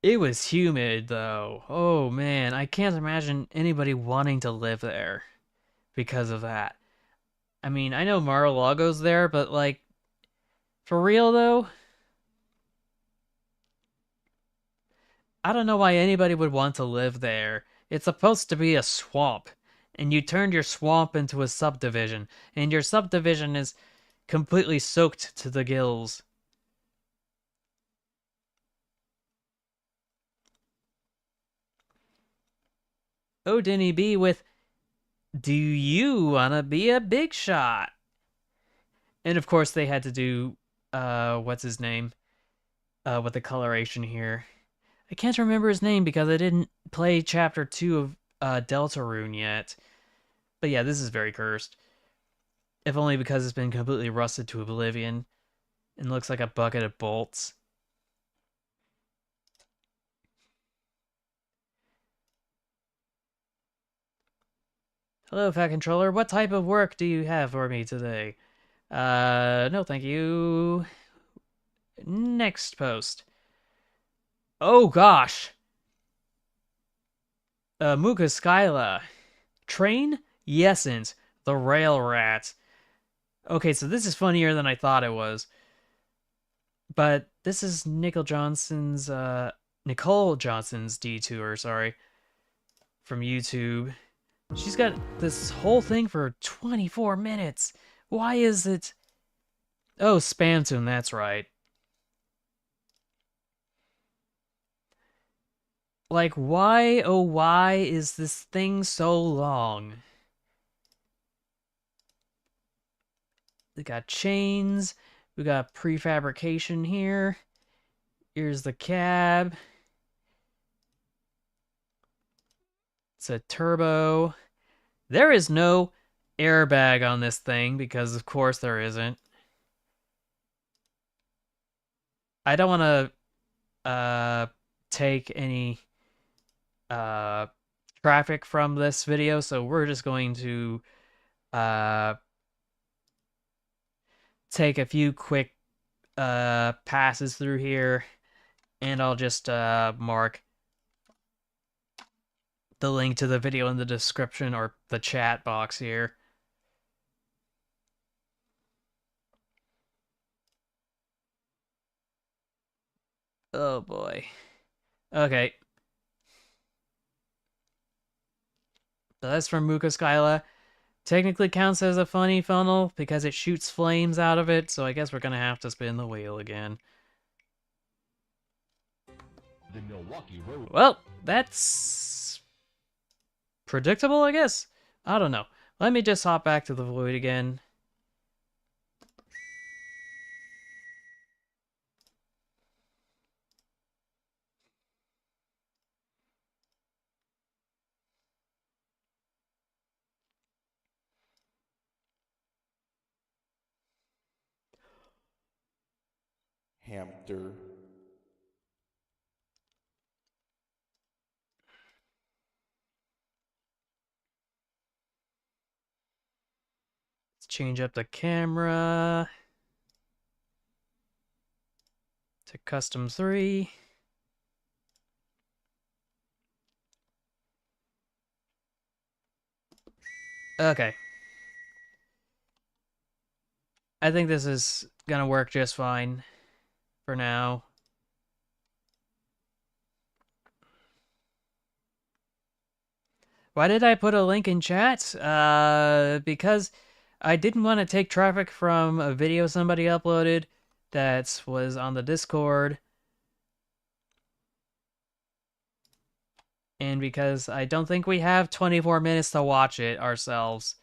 Speaker 3: It was humid though. Oh man, I can't imagine anybody wanting to live there because of that. I mean, I know Mar-a-Lago's there, but like, for real though? I don't know why anybody would want to live there. It's supposed to be a swamp, and you turned your swamp into a subdivision, and your subdivision is completely soaked to the gills. Oh, Denny B with, do you wanna be a big shot? And of course they had to do, what's his name? With the coloration here. I can't remember his name because I didn't play Chapter 2 of Deltarune yet. But yeah, this is very cursed. If only because it's been completely rusted to oblivion and looks like a bucket of bolts. Hello, Fat Controller. What type of work do you have for me today? No thank you. Next post. Oh gosh. Muka Skyla. Train? Yesent. The Rail Rat. Okay, so this is funnier than I thought it was. But this is Nicole Johnson's detour, sorry. From YouTube. She's got this whole thing for 24 minutes. Why is it? Oh, Spamtoon, that's right. Like, why, oh why is this thing so long? We got chains. We got prefabrication here. Here's the cab. It's a turbo. There is no airbag on this thing because, of course, there isn't. I don't want to take any traffic from this video, so we're just going to take a few quick passes through here, and I'll just mark the link to the video in the description or the chat box here. Oh boy. Okay. So that's from Mukoskila. Technically counts as a funny funnel because it shoots flames out of it, so I guess we're gonna have to spin the wheel again.
Speaker 2: The Milwaukee Road.
Speaker 3: Well, that's predictable, I guess? I don't know. Let me just hop back to the void again.
Speaker 4: Hamster.
Speaker 3: Let's change up the camera to custom 3. Okay. I think this is gonna work just fine for now. Why did I put a link in chat? Because I didn't want to take traffic from a video somebody uploaded that was on the Discord. And because I don't think we have 24 minutes to watch it ourselves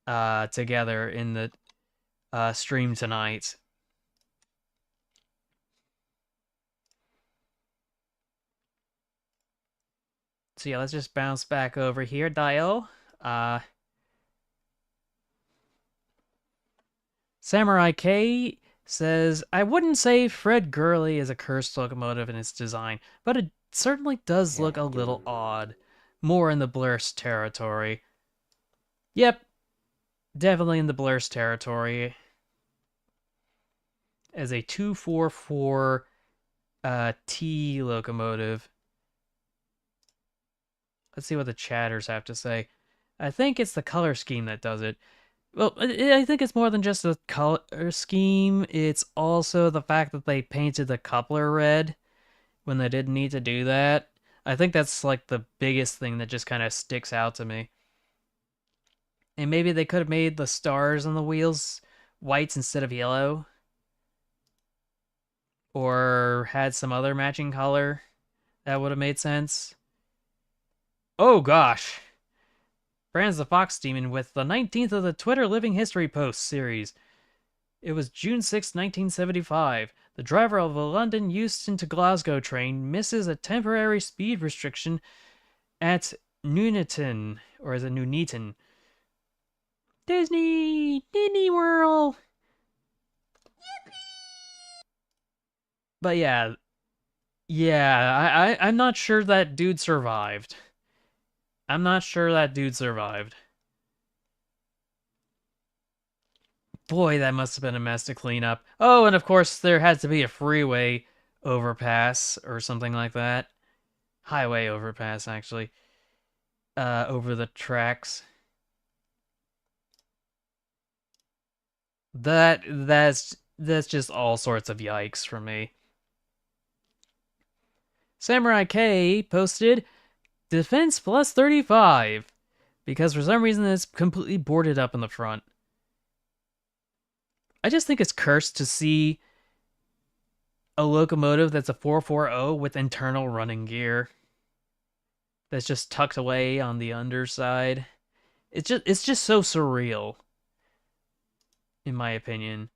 Speaker 3: together in the stream tonight. So yeah, let's just bounce back over here, Dio. Samurai K says, I wouldn't say Fred Gurley is a cursed locomotive in its design, but it certainly does look a little odd. More in the Blurst territory. Yep, definitely in the Blurst territory. As a 244 T locomotive. Let's see what the chatters have to say. I think it's the color scheme that does it. Well, I think it's more than just the color scheme. It's also the fact that they painted the coupler red when they didn't need to do that. I think that's like the biggest thing that just kind of sticks out to me. And maybe they could have made the stars on the wheels whites instead of yellow. Or had some other matching color that would have made sense. Oh gosh. Franz the Fox Demon with the 19th of the Twitter Living History Post series. It was June 6, 1975. The driver of a London Euston to Glasgow train misses a temporary speed restriction at Nuneaton, or is it Nuneaton? Disney World. But yeah, I'm not sure that dude survived. I'm not sure that dude survived. Boy, that must have been a mess to clean up. Oh, and of course, there had to be a freeway overpass or something like that. Highway overpass, actually. Over the tracks. That's just all sorts of yikes for me. Samurai K posted defense plus 35 because for some reason it's completely boarded up in the front. I just think it's cursed to see a locomotive that's a 440 with internal running gear that's just tucked away on the underside. It's just so surreal, in my opinion.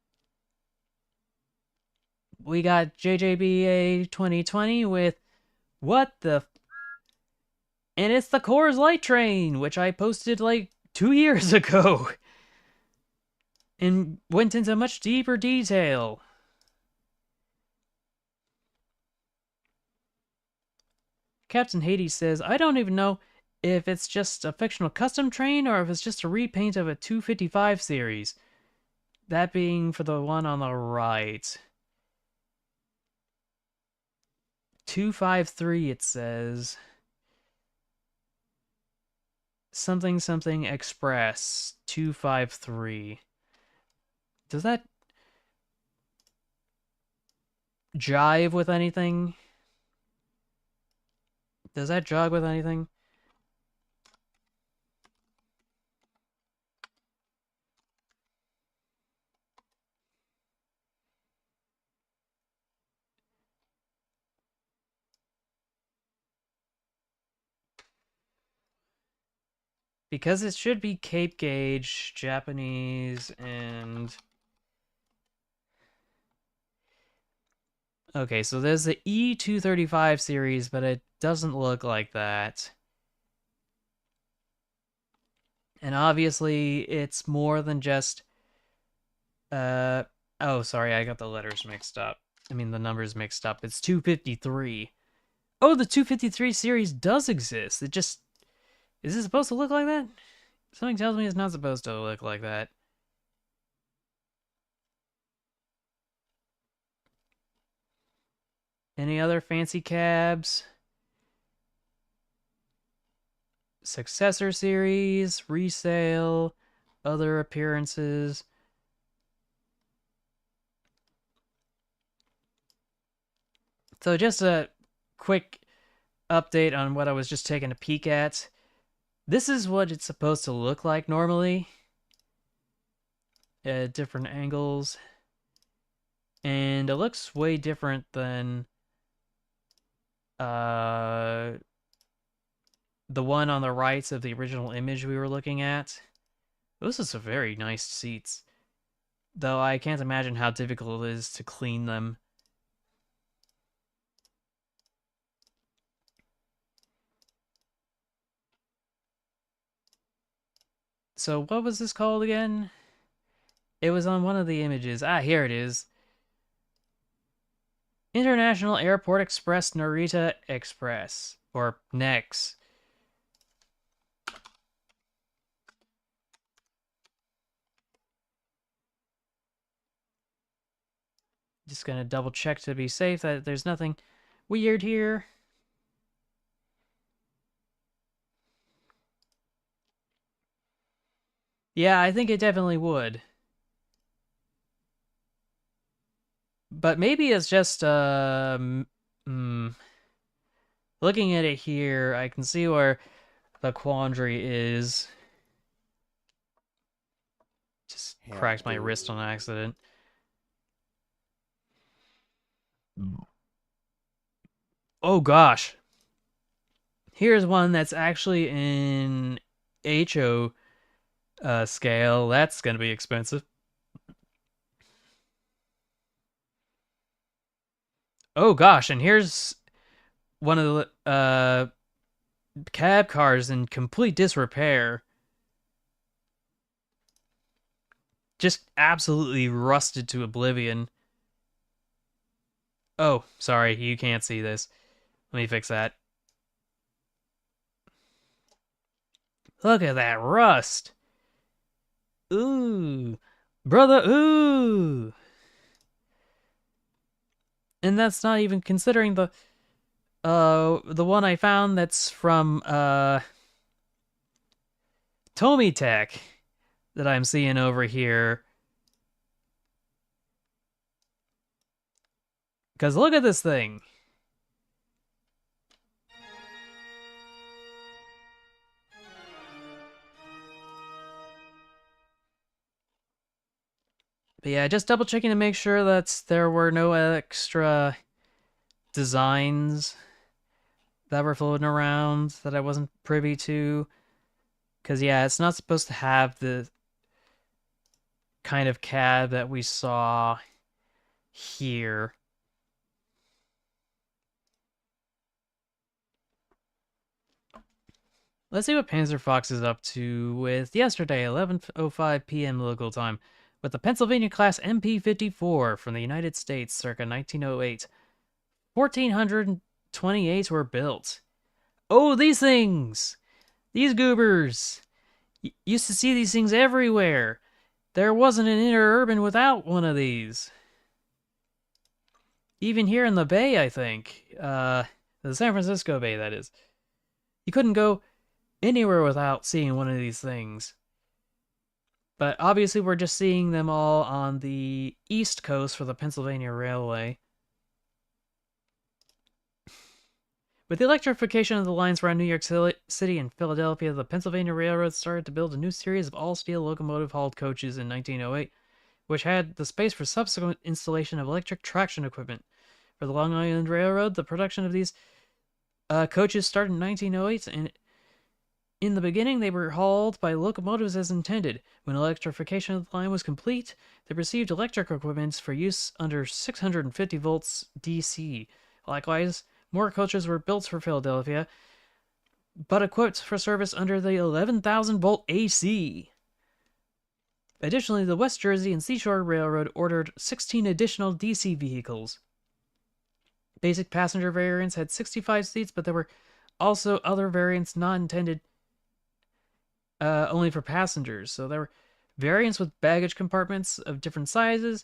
Speaker 3: we got JJBA 2020 with what the... And it's the Coors Light Train, which I posted like 2 years ago. And went into much deeper detail. Captain Hades says, I don't even know if it's just a fictional custom train or if it's just a repaint of a 255 series. That being for the one on the right. 253, it says. Something something express 253. Does that jive with anything? Does that jog with anything? Because it should be Cape Gauge, Japanese, and... Okay, so there's the E235 series, but it doesn't look like that. And obviously, it's more than just... Oh, sorry, I got the letters mixed up. I mean, the numbers mixed up. It's 253. Oh, the 253 series does exist. It just... Is it supposed to look like that? Something tells me it's not supposed to look like that. Any other fancy cabs? Successor series, resale, other appearances. So just a quick update on what I was just taking a peek at. This is what it's supposed to look like normally. At different angles. And it looks way different than the one on the right of the original image we were looking at. Those are some very nice seats. Though I can't imagine how difficult it is to clean them. So what was this called again? It was on one of the images. Ah, here it is. International Airport Express Narita Express. Or NEX. Just gonna double check to be safe that there's nothing weird here. Yeah, I think it definitely would. But maybe it's just, looking at it here, I can see where the quandary is. Just cracked my wrist on accident. Oh gosh. Here's one that's actually in HO scale. That's gonna be expensive. Oh gosh, and here's one of the cab cars in complete disrepair. Just absolutely rusted to oblivion. Oh, sorry, you can't see this. Let me fix that. Look at that rust. Ooh. Brother, ooh. And that's not even considering the one I found that's from Tomitech that I'm seeing over here. Because look at this thing. But yeah, just double checking to make sure that there were no extra designs that were floating around that I wasn't privy to. Because yeah, it's not supposed to have the kind of cab that we saw here. Let's see what Panzer Fox is up to with yesterday, 11:05 p.m. local time, with the Pennsylvania class MP-54 from the United States, circa 1908. 1,428 were built. Oh, these things! These goobers! Used to see these things everywhere. There wasn't an interurban without one of these. Even here in the Bay, I think. The San Francisco Bay, that is. You couldn't go anywhere without seeing one of these things. But obviously we're just seeing them all on the East Coast for the Pennsylvania Railway. With the electrification of the lines around New York City and Philadelphia, the Pennsylvania Railroad started to build a new series of all-steel locomotive-hauled coaches in 1908, which had the space for subsequent installation of electric traction equipment. For the Long Island Railroad, the production of these coaches started in 1908, and in the beginning they were hauled by locomotives as intended. When electrification of the line was complete, they received electric equipment for use under 650 volts DC. Likewise, more coaches were built for Philadelphia, but equipped for service under the 11,000 volt AC. Additionally, the West Jersey and Seashore Railroad ordered 16 additional DC vehicles. Basic passenger variants had 65 seats, but there were also other variants not intended only for passengers. So there were variants with baggage compartments of different sizes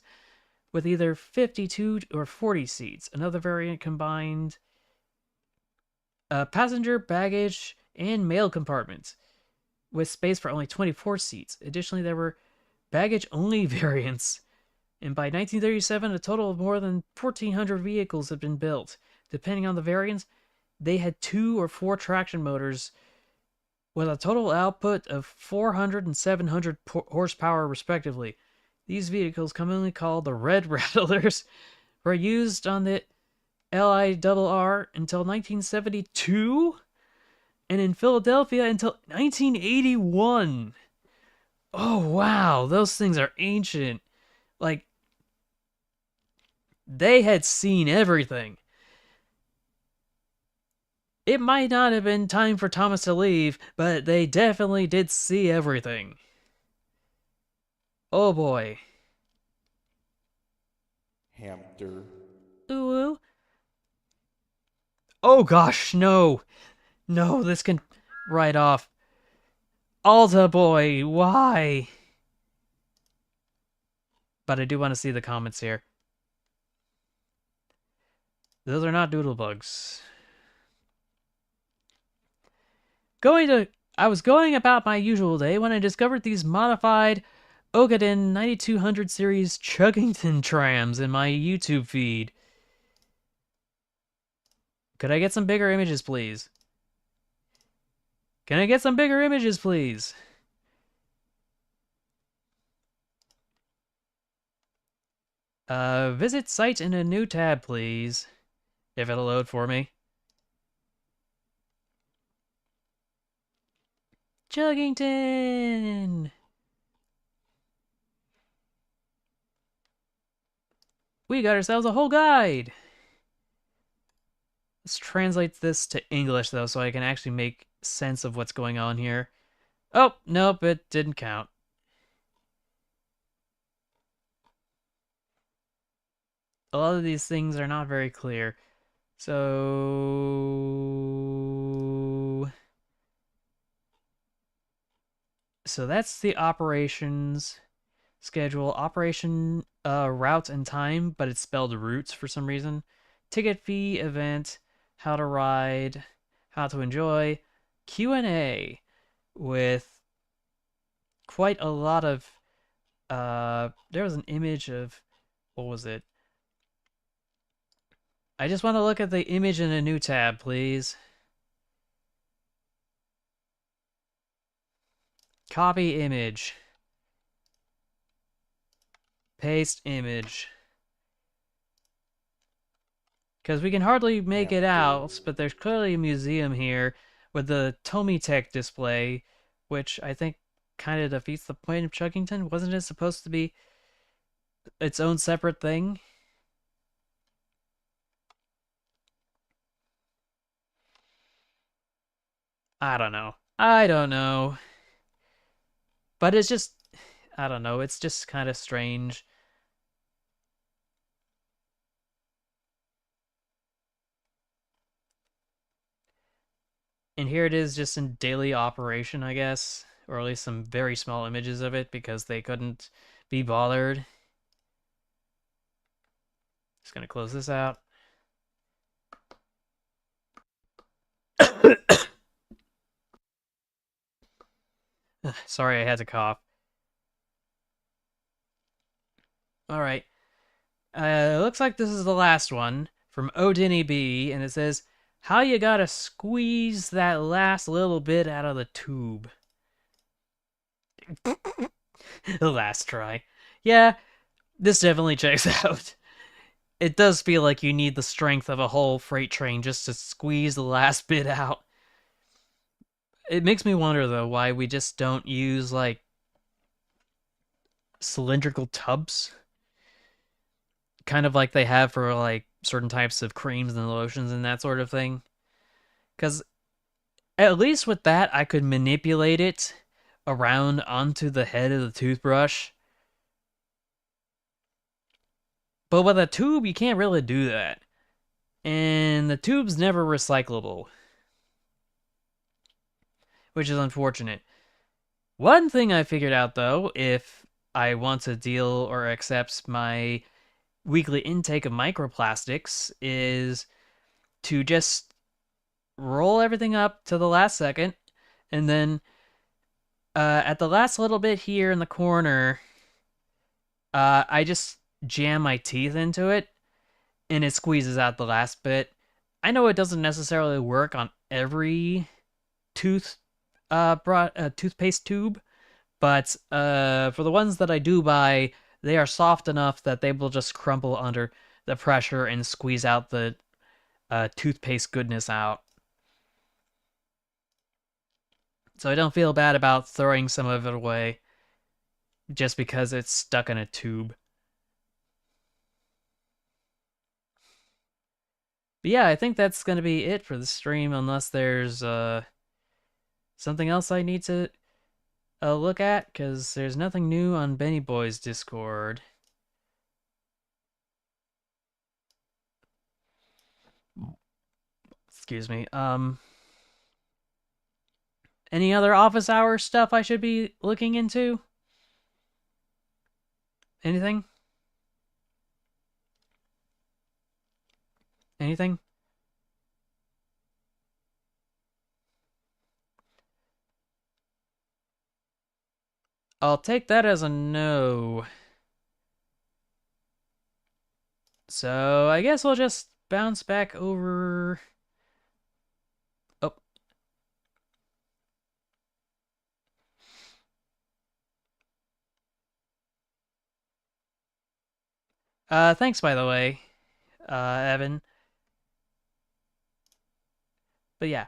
Speaker 3: with either 52 or 40 seats. Another variant combined passenger, baggage, and mail compartments with space for only 24 seats. Additionally, there were baggage-only variants, and by 1937, a total of more than 1,400 vehicles had been built. Depending on the variants, they had 2 or 4 traction motors with a total output of 400 and 700 horsepower, respectively. These vehicles, commonly called the Red Rattlers, were used on the LIRR until 1972, and in Philadelphia until 1981. Oh, wow, those things are ancient. Like, they had seen everything. It might not have been time for Thomas to leave, but they definitely did see everything. Oh boy.
Speaker 4: Hamster.
Speaker 3: Ooh. Oh gosh, no. No, this can write off. Alta boy, why? But I do want to see the comments here. Those are not doodlebugs. I was going about my usual day when I discovered these modified Ogaden 9200 series Chuggington trams in my YouTube feed. Could I get some bigger images, please? Can I get some bigger images, please? Visit site in a new tab, please. If it'll load for me. Chuggington! We got ourselves a whole guide! Let's translate this to English, though, so I can actually make sense of what's going on here. Oh, nope, it didn't count. A lot of these things are not very clear. So that's the operations schedule, operation route and time, but it's spelled routes for some reason. Ticket fee, event, how to ride, how to enjoy, Q&A with quite a lot of there was an image of, what was it? I just want to look at the image in a new tab, please. Copy image. Paste image. Because we can hardly make it out, but there's clearly a museum here with the Tomitech display, which I think kind of defeats the point of Chuggington. Wasn't it supposed to be its own separate thing? I don't know. I don't know. But it's just, I don't know, it's just kind of strange. And here it is just in daily operation, I guess. Or at least some very small images of it because they couldn't be bothered. Just gonna close this out. Sorry, I had to cough. Alright. Looks like this is the last one from Odinny B, and it says, how you gotta squeeze that last little bit out of the tube. The last try. Yeah, this definitely checks out. It does feel like you need the strength of a whole freight train just to squeeze the last bit out. It makes me wonder, though, why we just don't use, like, cylindrical tubs. Kind of like they have for, like, certain types of creams and lotions and that sort of thing. Because at least with that, I could manipulate it around onto the head of the toothbrush. But with a tube, you can't really do that. And the tube's never recyclable, which is unfortunate. One thing I figured out, though, if I want to deal or accept my weekly intake of microplastics, is to just roll everything up to the last second, and then at the last little bit here in the corner, I just jam my teeth into it, and it squeezes out the last bit. I know it doesn't necessarily work on every toothpaste tube, but for the ones that I do buy, they are soft enough that they will just crumple under the pressure and squeeze out the toothpaste goodness out. So I don't feel bad about throwing some of it away just because it's stuck in a tube. But yeah, I think that's going to be it for the stream, unless there's something else I need to look at, because there's nothing new on Benny Boy's Discord. Excuse me. Any other office hour stuff I should be looking into? Anything? Anything? I'll take that as a no. So I guess we'll just bounce back over. Oh. Thanks, by the way, Evan. But yeah,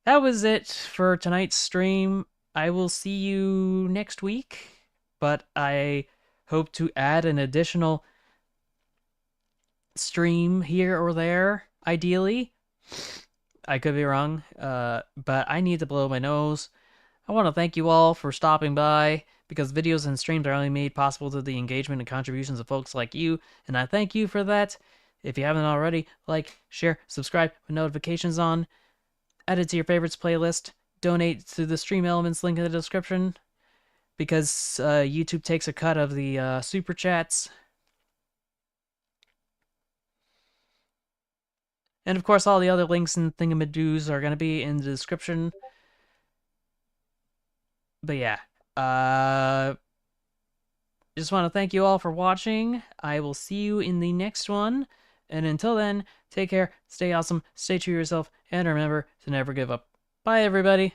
Speaker 3: that was it for tonight's stream. I will see you next week, but I hope to add an additional stream here or there, ideally. I could be wrong, but I need to blow my nose. I want to thank you all for stopping by, because videos and streams are only made possible through the engagement and contributions of folks like you, and I thank you for that. If you haven't already, like, share, subscribe with notifications on, add it to your favorites playlist, donate to the Stream Elements link in the description, because YouTube takes a cut of the super chats. And of course, all the other links and thingamadoos are going to be in the description. But yeah, just want to thank you all for watching. I will see you in the next one. And until then, take care, stay awesome, stay true to yourself, and remember to never give up. Bye, everybody.